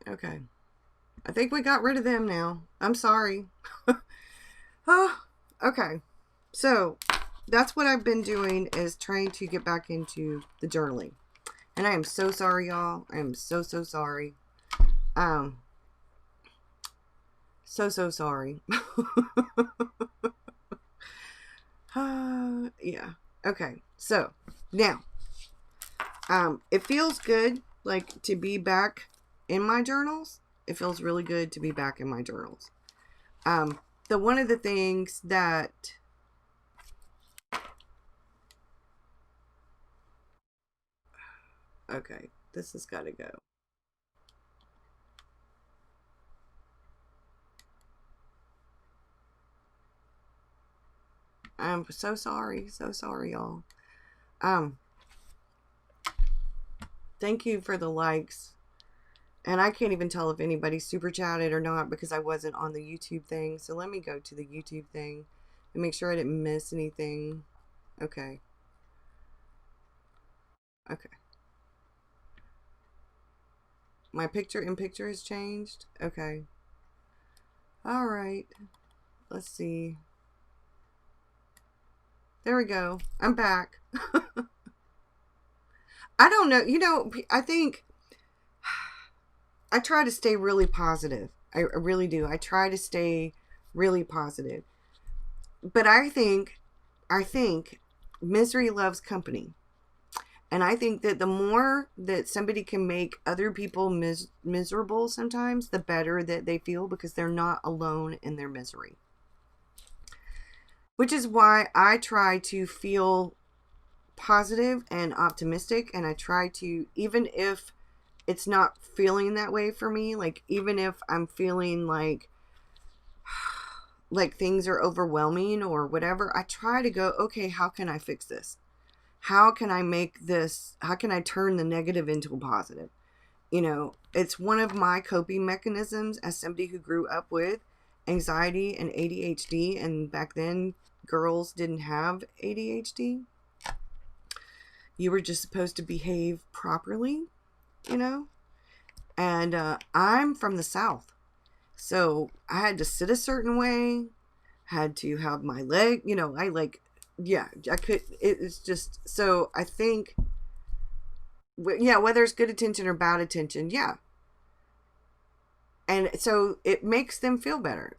Speaker 1: Okay. I think we got rid of them now. I'm sorry. Oh, okay. So that's what I've been doing, is trying to get back into the journaling. And I am so sorry, y'all. I am so sorry. So sorry. Yeah. Okay. So now, it feels good, like, to be back in my journals. It feels really good to be back in my journals. One of the things that okay, this has got to go. I'm so sorry. So sorry, y'all. Thank you for the likes. And I can't even tell if anybody super chatted or not because I wasn't on the YouTube thing. So let me go to the YouTube thing and make sure I didn't miss anything. Okay. Okay. My picture in picture has changed. Okay. All right. Let's see. There we go. I'm back. I don't know. You know, I think I try to stay really positive. I really do. I try to stay really positive. But I think misery loves company. And I think that the more that somebody can make other people miserable sometimes, the better that they feel because they're not alone in their misery. Which is why I try to feel positive and optimistic, and I try to, even if it's not feeling that way for me, like even if I'm feeling like things are overwhelming or whatever, I try to go, okay, how can I fix this? How can I make this, how can I turn the negative into a positive? You know, it's one of my coping mechanisms as somebody who grew up with anxiety and ADHD, and back then girls didn't have ADHD. You were just supposed to behave properly, you know? And I'm from the South. So I had to sit a certain way, had to have my leg, you know, I could, it's just, so I think, yeah, whether it's good attention or bad attention, yeah. And so it makes them feel better.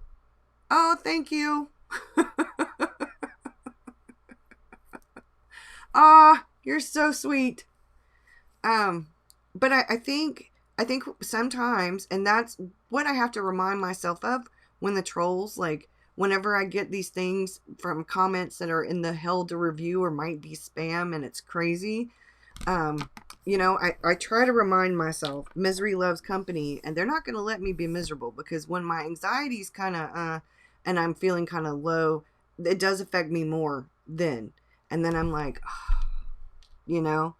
Speaker 1: Oh, thank you. Ah, you're so sweet. But I think sometimes, and that's what I have to remind myself of when the trolls, like whenever I get these things from comments that are in the hell to review or might be spam and it's crazy. You know, I try to remind myself misery loves company, and they're not going to let me be miserable, because when my anxiety's kind of, and I'm feeling kind of low, it does affect me more then. And then I'm like, oh, you know,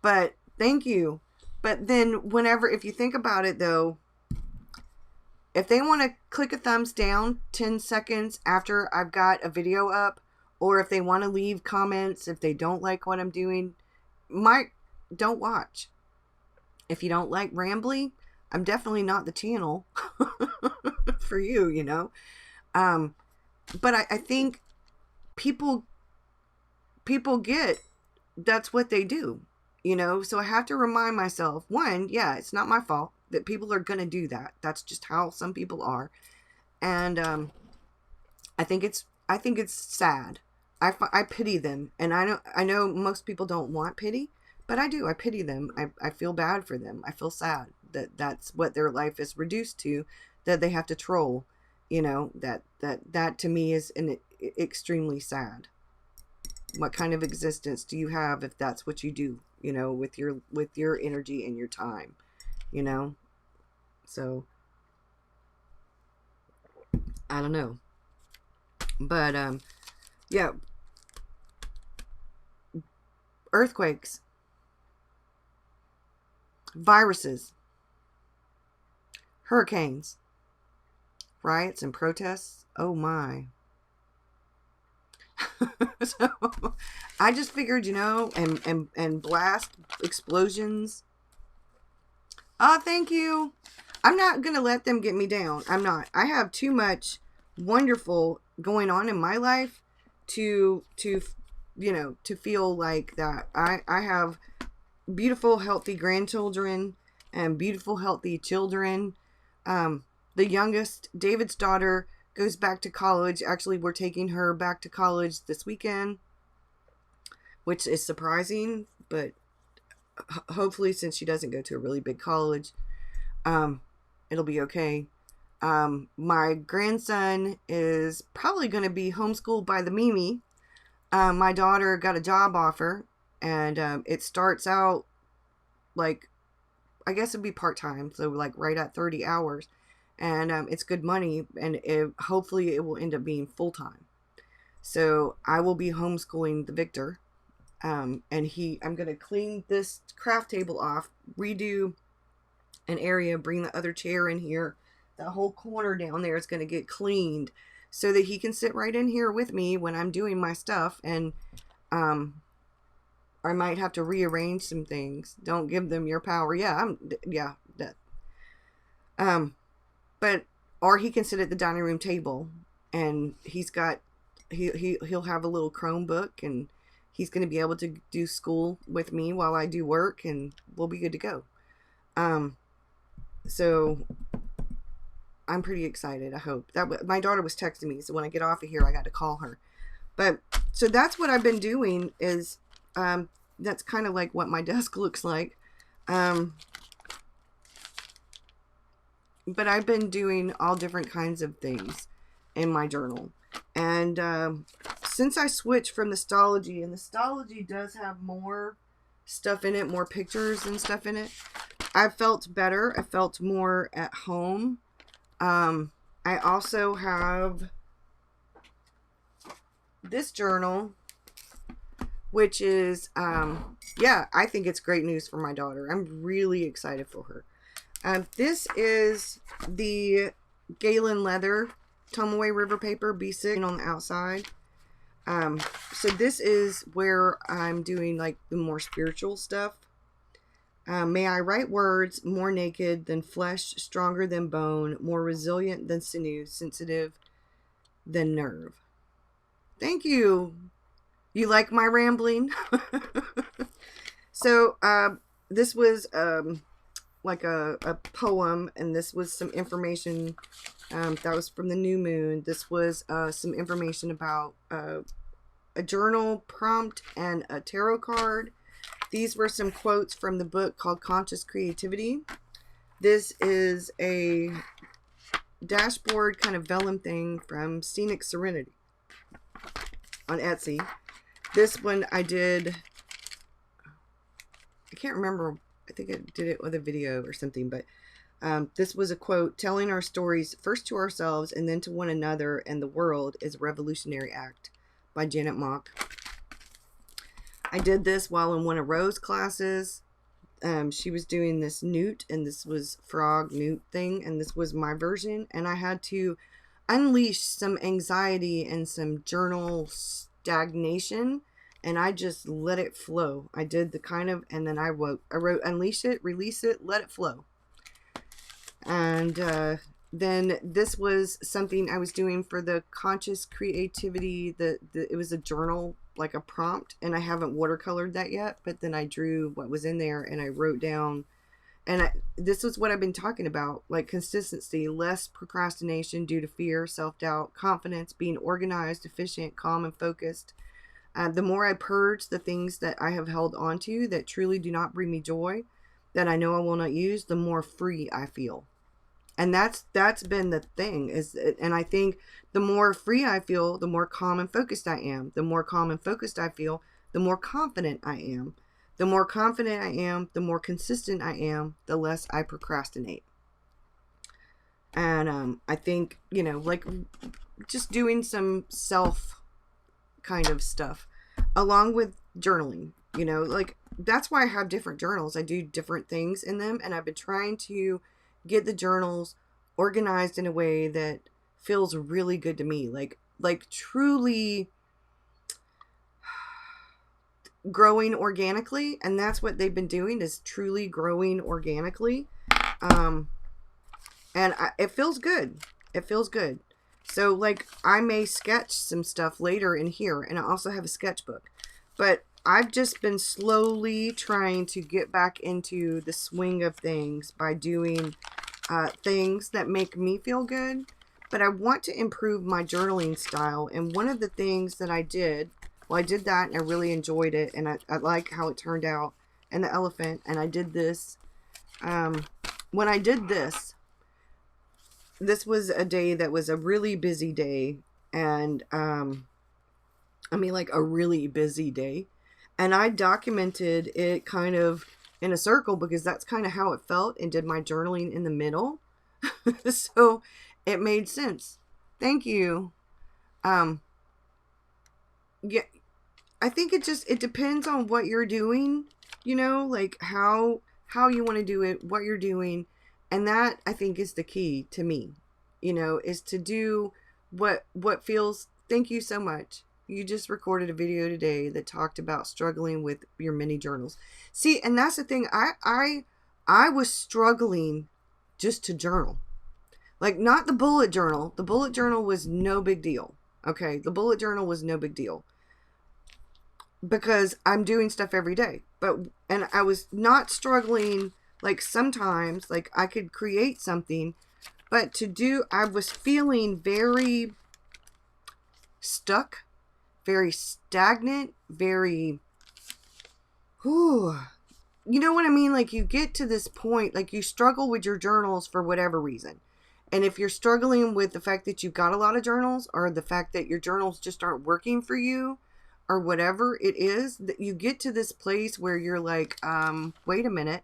Speaker 1: but thank you. But then whenever, if you think about it though, if they want to click a thumbs down 10 seconds after I've got a video up, or if they want to leave comments, if they don't like what I'm doing, don't watch. If you don't like rambly, I'm definitely not the channel for you, you know. But I think people get that's what they do, you know. So I have to remind myself, one, yeah, it's not my fault that people are gonna do that. That's just how some people are. And I think it's sad. I pity them, and I know most people don't want pity, but I do. I pity them. I feel bad for them. I feel sad that that's what their life is reduced to, that they have to troll, you know. That to me is extremely sad. What kind of existence do you have if that's what you do, you know, with your energy and your time, you know? So I don't know. But yeah, earthquakes, viruses, hurricanes, riots and protests. Oh my. So I just figured, you know, and blast explosions. Oh, thank you. I'm not going to let them get me down. I'm not. I have too much wonderful going on in my life to you know, to feel like that. I have beautiful, healthy grandchildren and beautiful, healthy children. The youngest, David's daughter, goes back to college. Actually, we're taking her back to college this weekend, which is surprising, but hopefully, since she doesn't go to a really big college, it'll be okay. My grandson is probably going to be homeschooled by the Mimi. My daughter got a job offer, and it starts out like, I guess it'd be part-time, so like right at 30 hours. And it's good money, and hopefully it will end up being full-time. So I will be homeschooling the Victor. And I'm going to clean this craft table off, redo an area, bring the other chair in here. The whole corner down there is going to get cleaned so that he can sit right in here with me when I'm doing my stuff. And I might have to rearrange some things. Don't give them your power. Yeah, that. But or he can sit at the dining room table, and he'll have a little Chromebook, and he's going to be able to do school with me while I do work, and we'll be good to go. So I'm pretty excited. I hope that my daughter was texting me, so when I get off of here, I got to call her. But so that's what I've been doing is, that's kind of like what my desk looks like. But I've been doing all different kinds of things in my journal. And since I switched from Nostology, and Nostology does have more stuff in it, more pictures and stuff in it, I felt better. I felt more at home. I also have this journal, which is, yeah, I think it's great news for my daughter. I'm really excited for her. This is the Galen Leather Tomoe River Paper B6 on the outside. So this is where I'm doing like the more spiritual stuff. May I write words more naked than flesh, stronger than bone, more resilient than sinew, sensitive than nerve. Thank you. You like my rambling? So this was like a poem, and this was some information that was from the new moon. This was some information about a journal prompt and a tarot card. These were some quotes from the book called Conscious Creativity. This is a dashboard kind of vellum thing from Scenic Serenity on Etsy. This one I did, I can't remember, I think I did it with a video or something, but this was a quote: telling our stories first to ourselves and then to one another and the world is a revolutionary act, by Janet Mock. I did this while in one of Rose's classes. She was doing this newt, and this was frog newt thing, and this was my version, and I had to unleash some anxiety and some journal stagnation, and I just let it flow. I did the kind of, and then I wrote unleash it, release it, let it flow. And then this was something I was doing for the Conscious Creativity. It was a journal, like a prompt, and I haven't watercolored that yet, but then I drew what was in there and I wrote down, and this is what I've been talking about, like consistency, less procrastination due to fear, self-doubt, confidence, being organized, efficient, calm, and focused. The more I purge the things that I have held onto that truly do not bring me joy, that I know I will not use, the more free I feel. And that's been the thing, and I think the more free I feel, the more calm and focused I am. The more calm and focused I feel, the more confident I am. The more confident I am, the more consistent I am, the less I procrastinate. And I think, you know, like just doing some self kind of stuff along with journaling, you know, like that's why I have different journals. I do different things in them, and I've been trying to get the journals organized in a way that feels really good to me, like truly growing organically. And that's what they've been doing, is truly growing organically. It feels good. It feels good. So like I may sketch some stuff later in here, and I also have a sketchbook, but I've just been slowly trying to get back into the swing of things by doing things that make me feel good. But I want to improve my journaling style. And one of the things that I did, well, I did that and I really enjoyed it. And I like how it turned out. And the elephant. And I did this. When I did this, this was a day that was a really busy day. And I mean, like a really busy day. And I documented it kind of in a circle because that's kind of how it felt, and did my journaling in the middle. So it made sense. Thank you. yeah, I think it depends on what you're doing, you know, like how you want to do it, what you're doing. And that, I think, is the key to me, you know, is to do what feels. Thank you so much. You just recorded a video today that talked about struggling with your mini journals. See, and that's the thing. I was struggling just to journal. Like, not the bullet journal. The bullet journal was no big deal. Okay, the bullet journal was no big deal because I'm doing stuff every day. And I was not struggling, like sometimes, like I could create something, but I was feeling very stuck, very stagnant, very, you know what I mean? Like, you get to this point, like you struggle with your journals for whatever reason. And if you're struggling with the fact that you've got a lot of journals, or the fact that your journals just aren't working for you, or whatever it is, that you get to this place where you're like, wait a minute.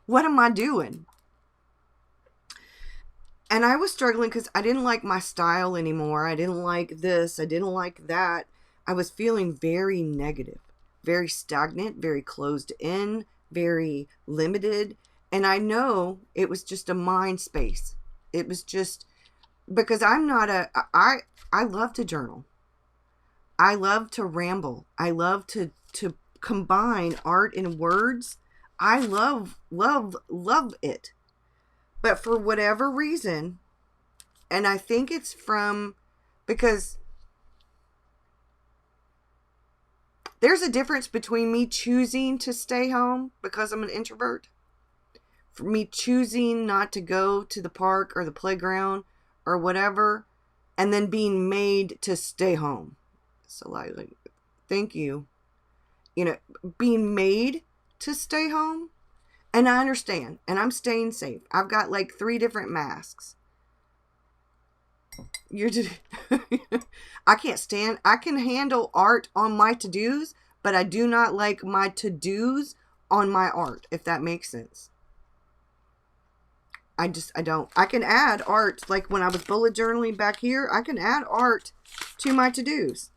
Speaker 1: What am I doing? And I was struggling because I didn't like my style anymore. I didn't like this. I didn't like that. I was feeling very negative, very stagnant, very closed in, very limited. And I know it was just a mind space. It was just because I'm not I love to journal. I love to ramble. I love to combine art and words. I love it. But for whatever reason, and I think it's because there's a difference between me choosing to stay home because I'm an introvert, for me choosing not to go to the park or the playground or whatever, and then being made to stay home. So like, thank you. You know, being made to stay home. And I understand. And I'm staying safe. I've got like 3 different masks. You're just I can handle art on my to-dos, but I do not like my to-dos on my art, if that makes sense. I don't. I can add art, like when I was bullet journaling back here, I can add art to my to-dos.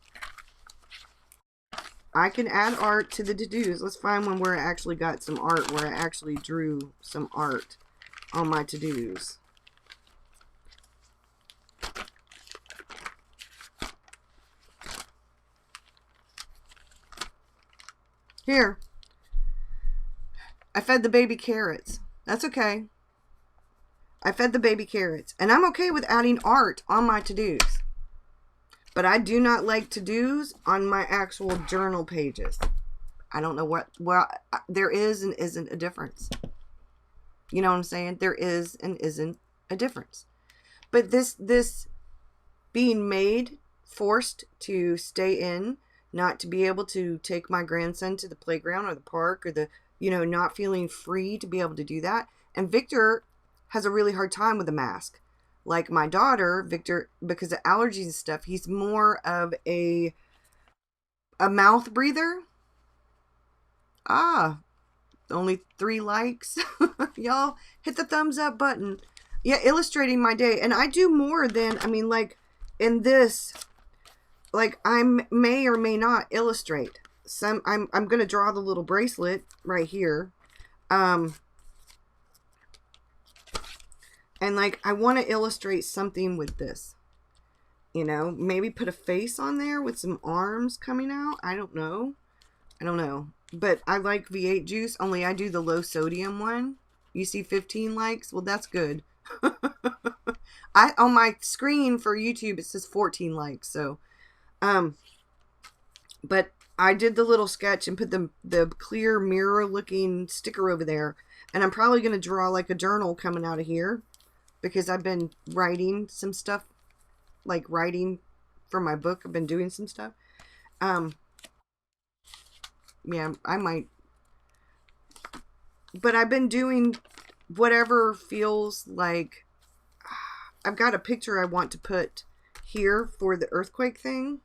Speaker 1: I can add art to the to-dos. Let's find one where I actually got some art, where I actually drew some art on my to-dos. Here. I fed the baby carrots. That's okay. I fed the baby carrots. And I'm okay with adding art on my to-dos. But I do not like to-dos on my actual journal pages. I don't know what there is and isn't a difference. You know what I'm saying? There is and isn't a difference. But this being made, forced to stay in, not to be able to take my grandson to the playground or the park, or not feeling free to be able to do that. And Victor has a really hard time with a mask. Like my daughter, Victor, because of allergies and stuff, he's more of a mouth breather. Only 3 likes. Y'all hit the thumbs up button. Yeah, illustrating my day. And I do more than, like in this, like I may or may not illustrate. I'm going to draw the little bracelet right here. And like, I want to illustrate something with this, maybe put a face on there with some arms coming out. I don't know. But I like V8 juice, only I do the low sodium one. You see 15 likes? Well, that's good. On my screen for YouTube, it says 14 likes. So, but I did the little sketch and put the clear mirror looking sticker over there. And I'm probably going to draw like a journal coming out of here, because I've been writing some stuff, like writing for my book. I've been doing some stuff. Yeah, I might. But I've been doing whatever feels like. I've got a picture I want to put here for the earthquake thing.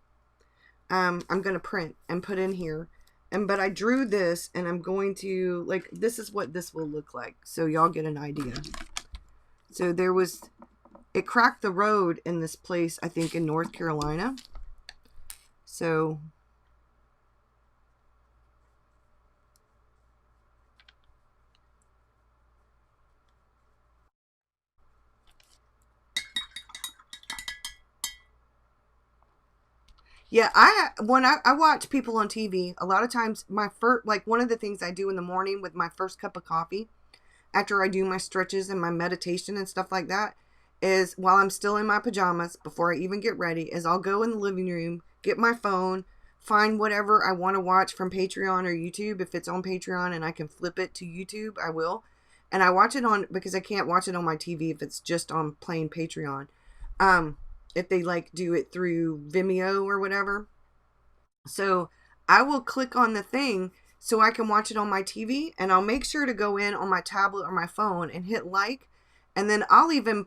Speaker 1: I'm going to print and put in here. But I drew this, and I'm going to, like, this is what this will look like, so y'all get an idea. So it cracked the road in this place, I think in North Carolina. So yeah, when I watch people on TV, a lot of times my first, like one of the things I do in the morning with my first cup of coffee after I do my stretches and my meditation and stuff like that is, while I'm still in my pajamas before I even get ready, is I'll go in the living room, get my phone, find whatever I want to watch from Patreon or YouTube. If it's on Patreon and I can flip it to YouTube, I will. And I watch it on, because I can't watch it on my TV if it's just on plain Patreon. If they like do it through Vimeo or whatever. So I will click on the thing so I can watch it on my TV, and I'll make sure to go in on my tablet or my phone and hit like, and then I'll even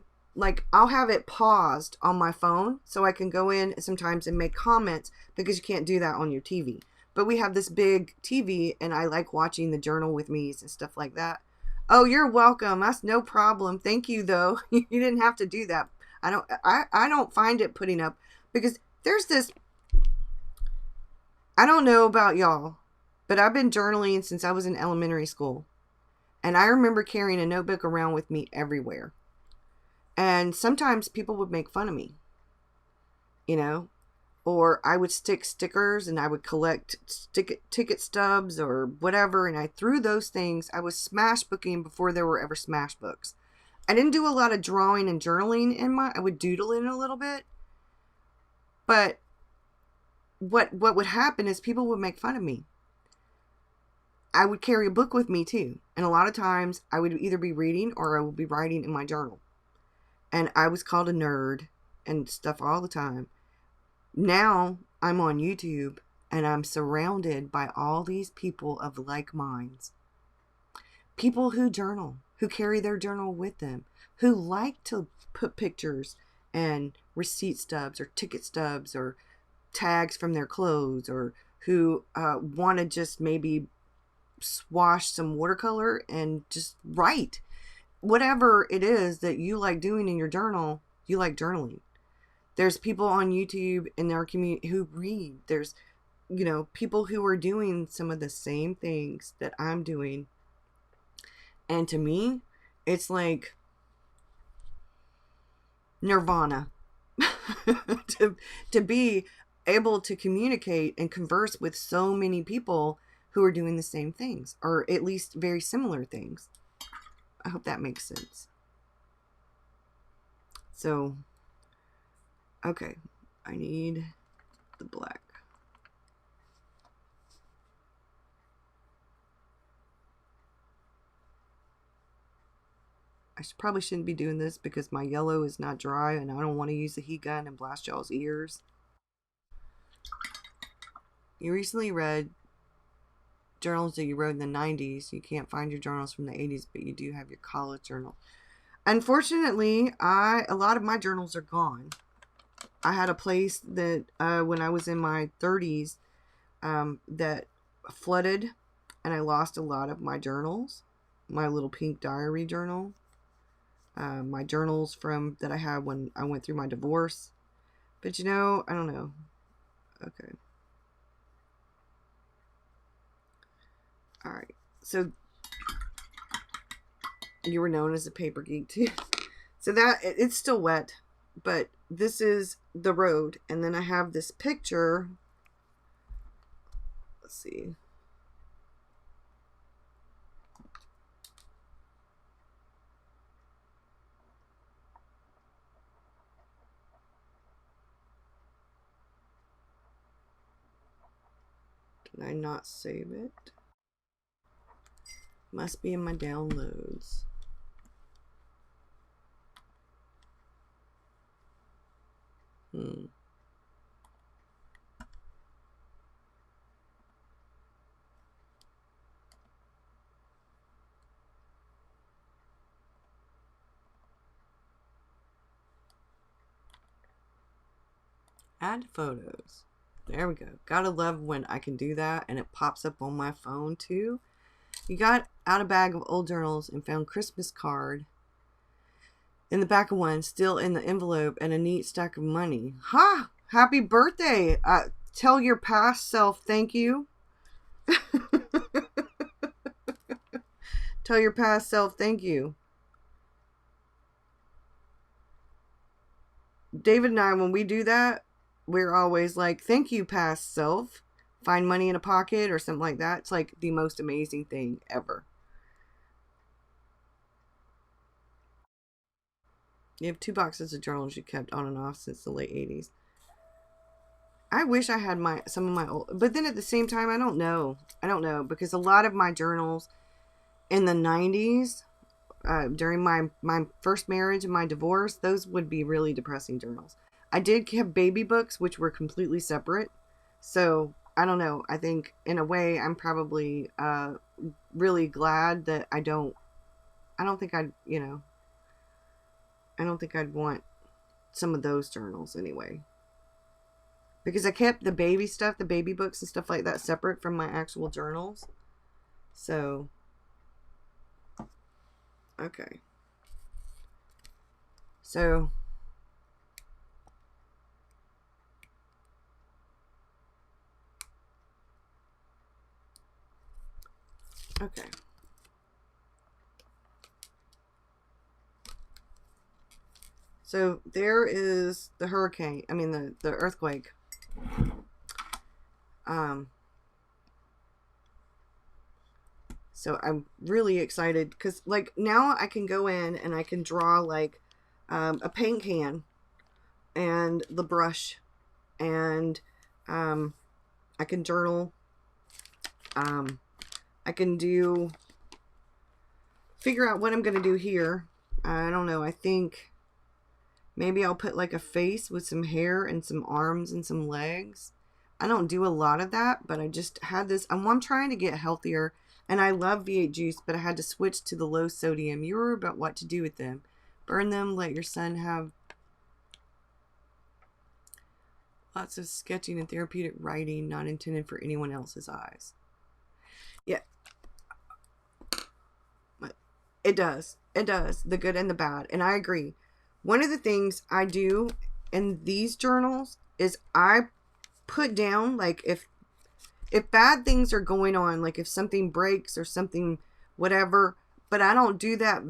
Speaker 1: I'll have it paused on my phone so I can go in sometimes and make comments, because you can't do that on your TV. But we have this big TV and I like watching the journal with me's and stuff like that. Oh, you're welcome. That's no problem. Thank you though. You didn't have to do that. I don't find it putting up, because there's this, I don't know about y'all, but I've been journaling since I was in elementary school. And I remember carrying a notebook around with me everywhere. And sometimes people would make fun of me, you know, or I would stick stickers and I would collect ticket stubs or whatever. And I threw those things. I was smash booking before there were ever smash books. I didn't do a lot of drawing and journaling I would doodle in a little bit. But what would happen is people would make fun of me. I would carry a book with me too. And a lot of times I would either be reading or I would be writing in my journal. And I was called a nerd and stuff all the time. Now I'm on YouTube and I'm surrounded by all these people of like minds. People who journal, who carry their journal with them, who like to put pictures and receipt stubs or ticket stubs or tags from their clothes, or who want to just maybe swash some watercolor and just write. Whatever it is that you like doing in your journal, you like journaling. There's people on YouTube in our community who read. There's, you know, people who are doing some of the same things that I'm doing. And to me, it's like nirvana to be able to communicate and converse with so many people who are doing the same things, or at least very similar things. I hope that makes sense. So, okay, I need the black. Probably shouldn't be doing this because my yellow is not dry and I don't want to use the heat gun and blast y'all's ears. You recently read journals that you wrote in the 90s. You can't find your journals from the 80s, but you do have your college journal. Unfortunately, a lot of my journals are gone. I had a place that when I was in my 30s that flooded, and I lost a lot of my journals. My little pink diary journal. My journals from that I had when I went through my divorce. But you know, I don't know. Okay. Alright. So you were known as a paper geek too. So that it's still wet, but this is the road, and then I have this picture. Let's see. Did I not save it? Must be in my downloads. Add photos. There we go. Gotta love when I can do that and it pops up on my phone too. You got out a bag of old journals and found Christmas card in the back of one, still in the envelope, and a neat stack of money. Ha! Happy birthday! Tell your past self thank you. Tell your past self thank you. David and I, when we do that, we're always like, thank you, past self. Find money in a pocket or something like that. It's like the most amazing thing ever. You have 2 boxes of journals you kept on and off since the late 80s. I wish I had some of my old, but then at the same time, I don't know. I don't know, because a lot of my journals in the 90s, during my first marriage and my divorce, those would be really depressing journals. I did have baby books, which were completely separate. So I don't know. I think in a way I'm probably really glad that I don't think I'd, I don't think I'd want some of those journals anyway. Because I kept the baby stuff, the baby books and stuff like that separate from my actual journals. So, okay. So, okay. So there is the hurricane. I mean the earthquake. So I'm really excited because like now I can go in and I can draw like a paint can and the brush, and I can journal. I can figure out what I'm going to do here. I don't know. I think maybe I'll put like a face with some hair and some arms and some legs. I don't do a lot of that, but I just had this. I'm trying to get healthier, and I love V8 juice, but I had to switch to the low sodium. You were about what to do with them. Burn them, let your son have lots of sketching and therapeutic writing, not intended for anyone else's eyes. Yeah. It does. It does. The good and the bad. And I agree. One of the things I do in these journals is I put down, like, if bad things are going on, like if something breaks or something, whatever, but I don't do that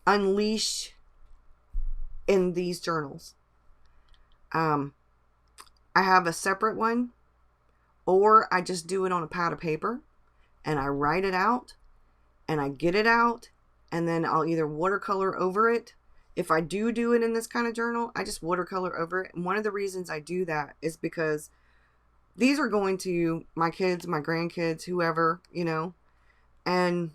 Speaker 1: unleash in these journals. I have a separate one, or I just do it on a pad of paper and I write it out and I get it out, and then I'll either watercolor over it. If I do it in this kind of journal, I just watercolor over it. And one of the reasons I do that is because these are going to my kids, my grandkids, whoever, and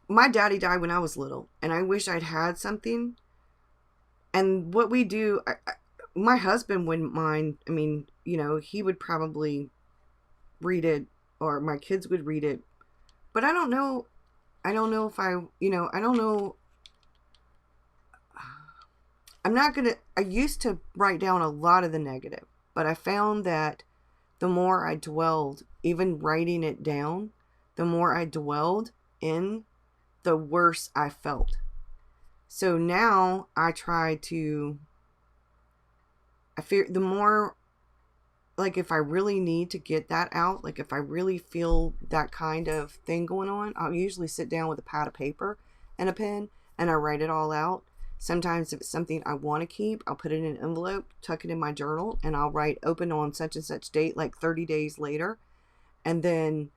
Speaker 1: my daddy died when I was little, and I wish I'd had something. And what we do, my husband wouldn't mind. I mean, he would probably read it, or my kids would read it. But I don't know. I don't know if I don't know. I'm not going to, I used to write down a lot of the negative, but I found that the more I dwelled, even writing it down, the more I dwelled in, the worse I felt. So now I try to, I fear the more, like if I really need to get that out, like if I really feel that kind of thing going on, I'll usually sit down with a pad of paper and a pen and I write it all out. Sometimes if it's something I want to keep, I'll put it in an envelope, tuck it in my journal, and I'll write open on such and such date, like 30 days later. And then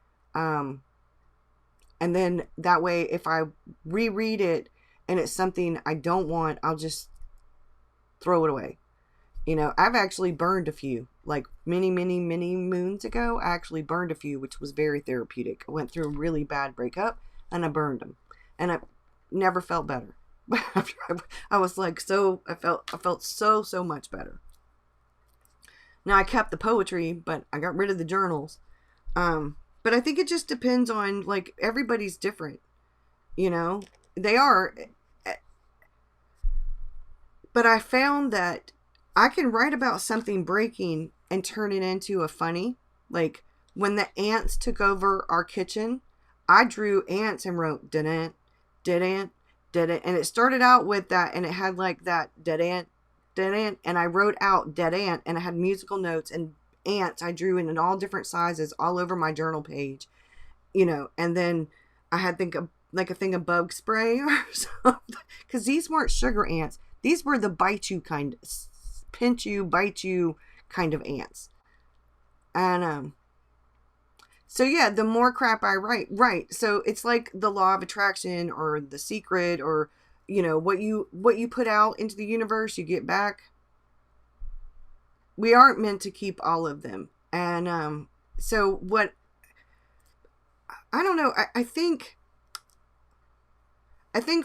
Speaker 1: that way, if I reread it and it's something I don't want, I'll just throw it away. I've actually burned a few, like many moons ago. I actually burned a few, which was very therapeutic. I went through a really bad breakup and I burned them, and I never felt better. After I was like, I felt so much better. Now I kept the poetry, but I got rid of the journals. But I think it just depends on, like, everybody's different, they are. But I found that I can write about something breaking and turn it into a funny. Like when the ants took over our kitchen, I drew ants and wrote didn't. dead ant. And it started out with that, and it had like that dead ant, and I wrote out dead ant, and I had musical notes and ants I drew in all different sizes all over my journal page, you know. And then I had like a thing of bug spray or something, because these weren't sugar ants. These were the bite you kind, pinch you, bite you kind of ants. And so yeah, the more crap I write, right? So it's like the law of attraction, or The Secret, or, you know, what you put out into the universe, you get back. We aren't meant to keep all of them. And so what, I don't know, I think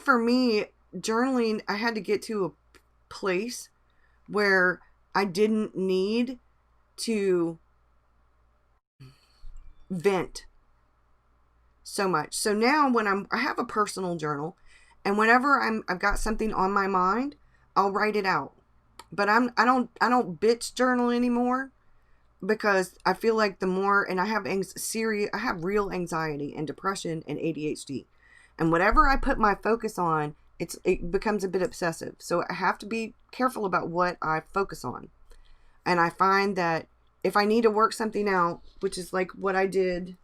Speaker 1: for me, journaling, I had to get to a place where I didn't need to vent so much. So now when I have a personal journal, and whenever I've got something on my mind, I'll write it out. But I don't bitch journal anymore, because I feel like the more, and I have real anxiety and depression and ADHD. And whatever I put my focus on, it becomes a bit obsessive. So I have to be careful about what I focus on. And I find that if I need to work something out, which is like what I did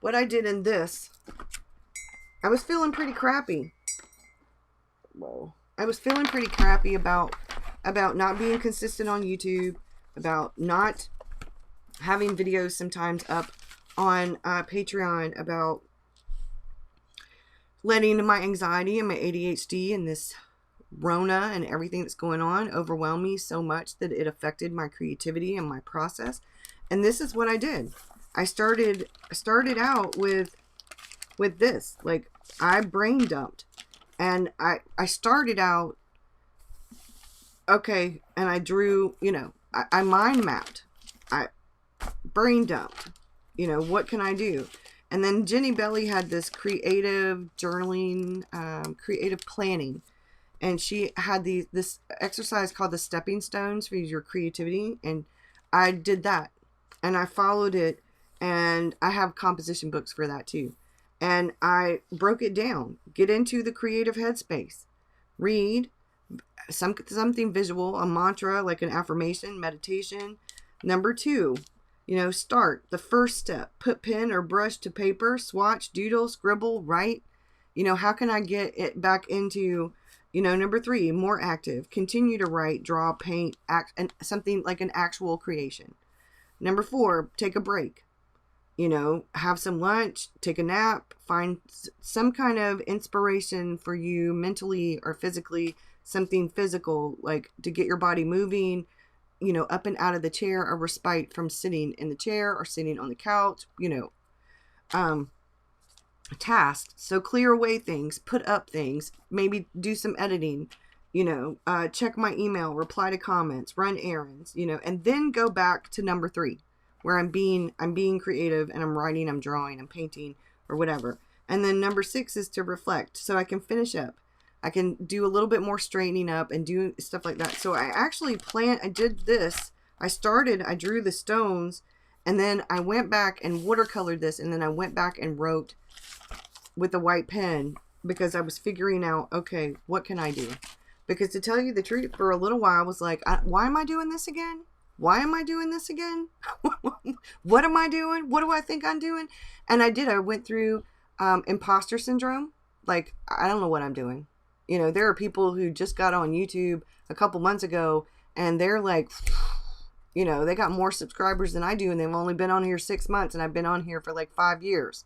Speaker 1: in this, I was feeling pretty crappy. Whoa. I was feeling pretty crappy about not being consistent on YouTube, about not having videos sometimes up on Patreon, about letting my anxiety and my ADHD and this Rona and everything that's going on overwhelm me so much that it affected my creativity and my process. And this is what I did. I started out with this. Like, I brain dumped. And I started out, okay, and I drew, you know, I mind mapped. I brain dumped. You know, what can I do? And then Jenny Belly had this creative journaling, creative planning. And she had this exercise called the stepping stones for your creativity. And I did that. And I followed it. And I have composition books for that too. And I broke it down. Get into the creative headspace. Read something visual, a mantra, like an affirmation, meditation. Number 2, you know, start. The first step. Put pen or brush to paper. Swatch, doodle, scribble, write. You know, how can I get it back into, you know, number 3, more active. Continue to write, draw, paint, act, and something like an actual creation. Number 4, take a break. You know, have some lunch, take a nap, find some kind of inspiration for you mentally or physically, something physical, like to get your body moving, you know, up and out of the chair, a respite from sitting in the chair or sitting on the couch, you know, tasks. So clear away things, put up things, maybe do some editing, you know, check my email, reply to comments, run errands, you know, and then go back to number 3. Where I'm being creative, and I'm writing, I'm drawing, I'm painting, or whatever. And then number 6 is to reflect, so I can finish up. I can do a little bit more straightening up and do stuff like that. So I actually I did this. I drew the stones, and then I went back and watercolored this, and then I went back and wrote with a white pen, because I was figuring out, okay, what can I do? Because to tell you the truth, for a little while I was like, why am I doing this again? Why am I doing this again? What am I doing? What do I think I'm doing? And I went through imposter syndrome. Like, I don't know what I'm doing. You know, there are people who just got on YouTube a couple months ago, and they're like, you know, they got more subscribers than I do, and they've only been on here 6 months, and I've been on here for like 5 years.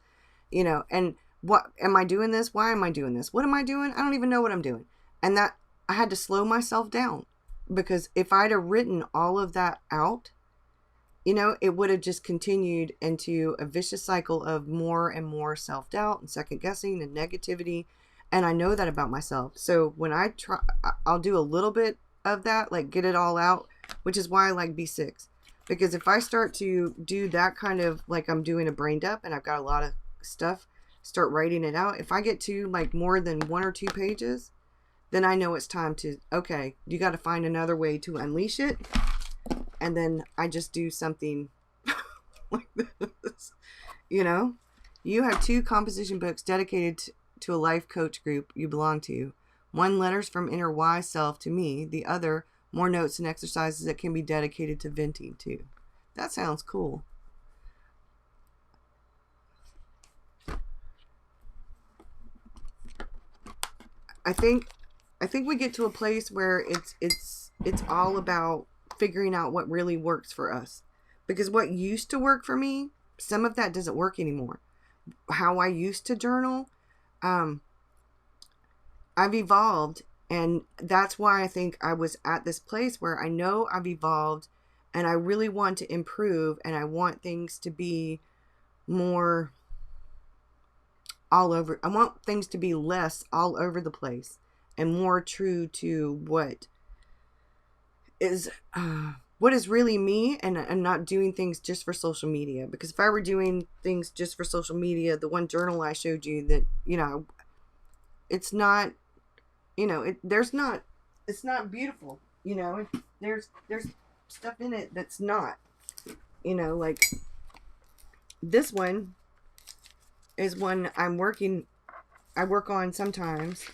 Speaker 1: You know, and what am I doing this? Why am I doing this? What am I doing? I don't even know what I'm doing. And that I had to slow myself down. Because if I'd have written all of that out, you know, it would have just continued into a vicious cycle of more and more self-doubt and second guessing and negativity. And I know that about myself. So when I try, I'll do a little bit of that, like get it all out, which is why I like B6. Because if I start to do that kind of, like I'm doing a brain dump and I've got a lot of stuff, start writing it out. If I get to like more than 1 or 2 pages, then I know it's time to, okay, you got to find another way to unleash it. And then I just do something like this. You know, you have 2 composition books dedicated to a life coach group you belong to. One, letters from inner wise self to me. The other, more notes and exercises that can be dedicated to venting too. That sounds cool. I think we get to a place where it's all about figuring out what really works for us. Because what used to work for me, some of that doesn't work anymore. How I used to journal, I've evolved, and that's why I think I was at this place where I know I've evolved and I really want to improve, and I want things to be more all over. I want things to be less all over the place and more true to what is really me, and not doing things just for social media. Because if I were doing things just for social media, the one journal I showed you that, you know, it's not, you know, it's not beautiful, you know. There's stuff in it that's not, you know, like this one is one I work on sometimes,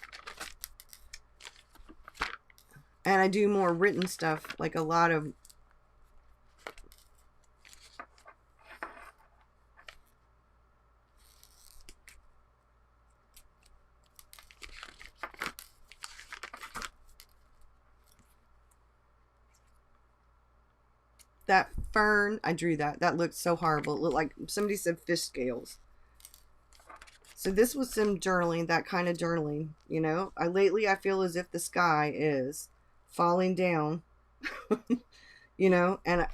Speaker 1: and I do more written stuff, like a lot of that fern. I drew that. That looked so horrible. It looked like somebody said fish scales. So this was some journaling, that kind of journaling, you know. Lately I feel as if the sky is falling down, you know, and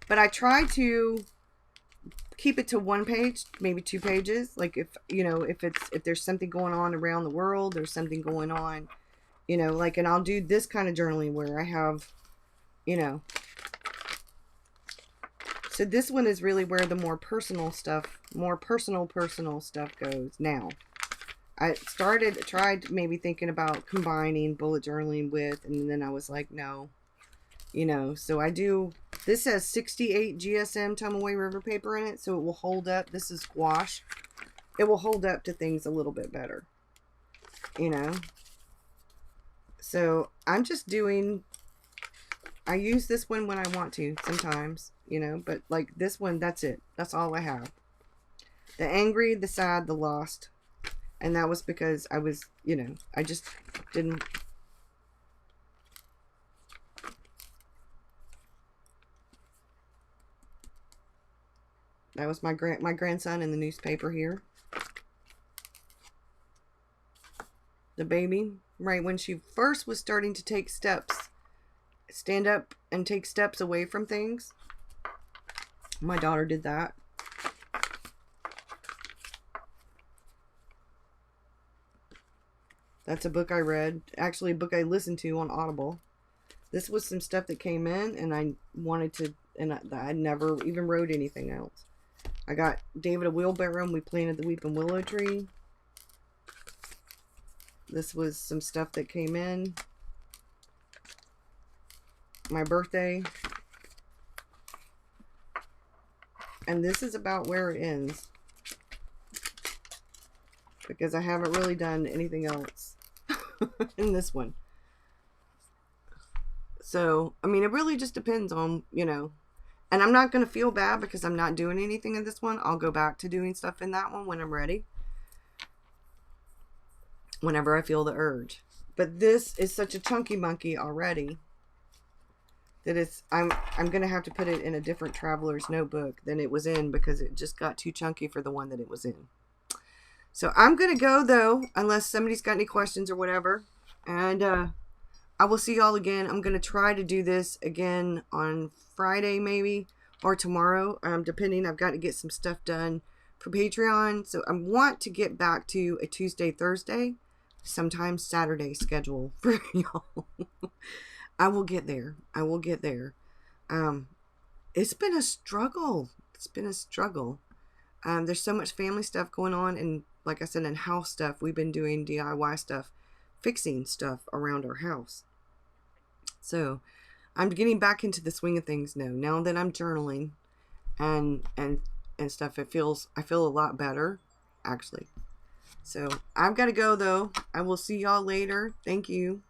Speaker 1: but I try to keep it to one page, maybe 2 pages. Like if, you know, if there's something going on around the world, there's something going on, you know, like, and I'll do this kind of journaling where I have, you know. So this one is really where the more personal stuff goes now. I tried maybe thinking about combining bullet journaling with, and then I was like, no, you know. So I do, this has 68 GSM Tumaway River paper in it, so it will hold up. This is gouache. It will hold up to things a little bit better, you know. So I'm just doing, I use this one when I want to sometimes, you know, but like this one, that's it. That's all I have. The angry, the sad, the lost. And that was because I was, you know, I just didn't. That was my grandson in the newspaper here. The baby, right when she first was starting to take steps, stand up and take steps away from things. My daughter did that. That's a book I read. Actually, a book I listened to on Audible. This was some stuff that came in, and I wanted to, and I never even wrote anything else. I got David a wheelbarrow, and we planted the weeping willow tree. This was some stuff that came in. My birthday. And this is about where it ends, because I haven't really done anything else in this one. So, I mean, it really just depends on, you know, and I'm not going to feel bad because I'm not doing anything in this one. I'll go back to doing stuff in that one when I'm ready, whenever I feel the urge. But this is such a chunky monkey already that it's, I'm going to have to put it in a different traveler's notebook than it was in, because it just got too chunky for the one that it was in. So I'm going to go, though, unless somebody's got any questions or whatever. And I will see y'all again. I'm going to try to do this again on Friday, maybe, or tomorrow, depending. I've got to get some stuff done for Patreon. So I want to get back to a Tuesday, Thursday, sometimes Saturday schedule for y'all. I will get there. I will get there. It's been a struggle. It's been a struggle. There's so much family stuff going on, and like I said, in house stuff. We've been doing DIY stuff, fixing stuff around our house. So I'm getting back into the swing of things now. Now that I'm journaling and stuff, I feel a lot better, actually. So I've got to go though. I will see y'all later. Thank you.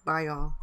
Speaker 1: Bye y'all.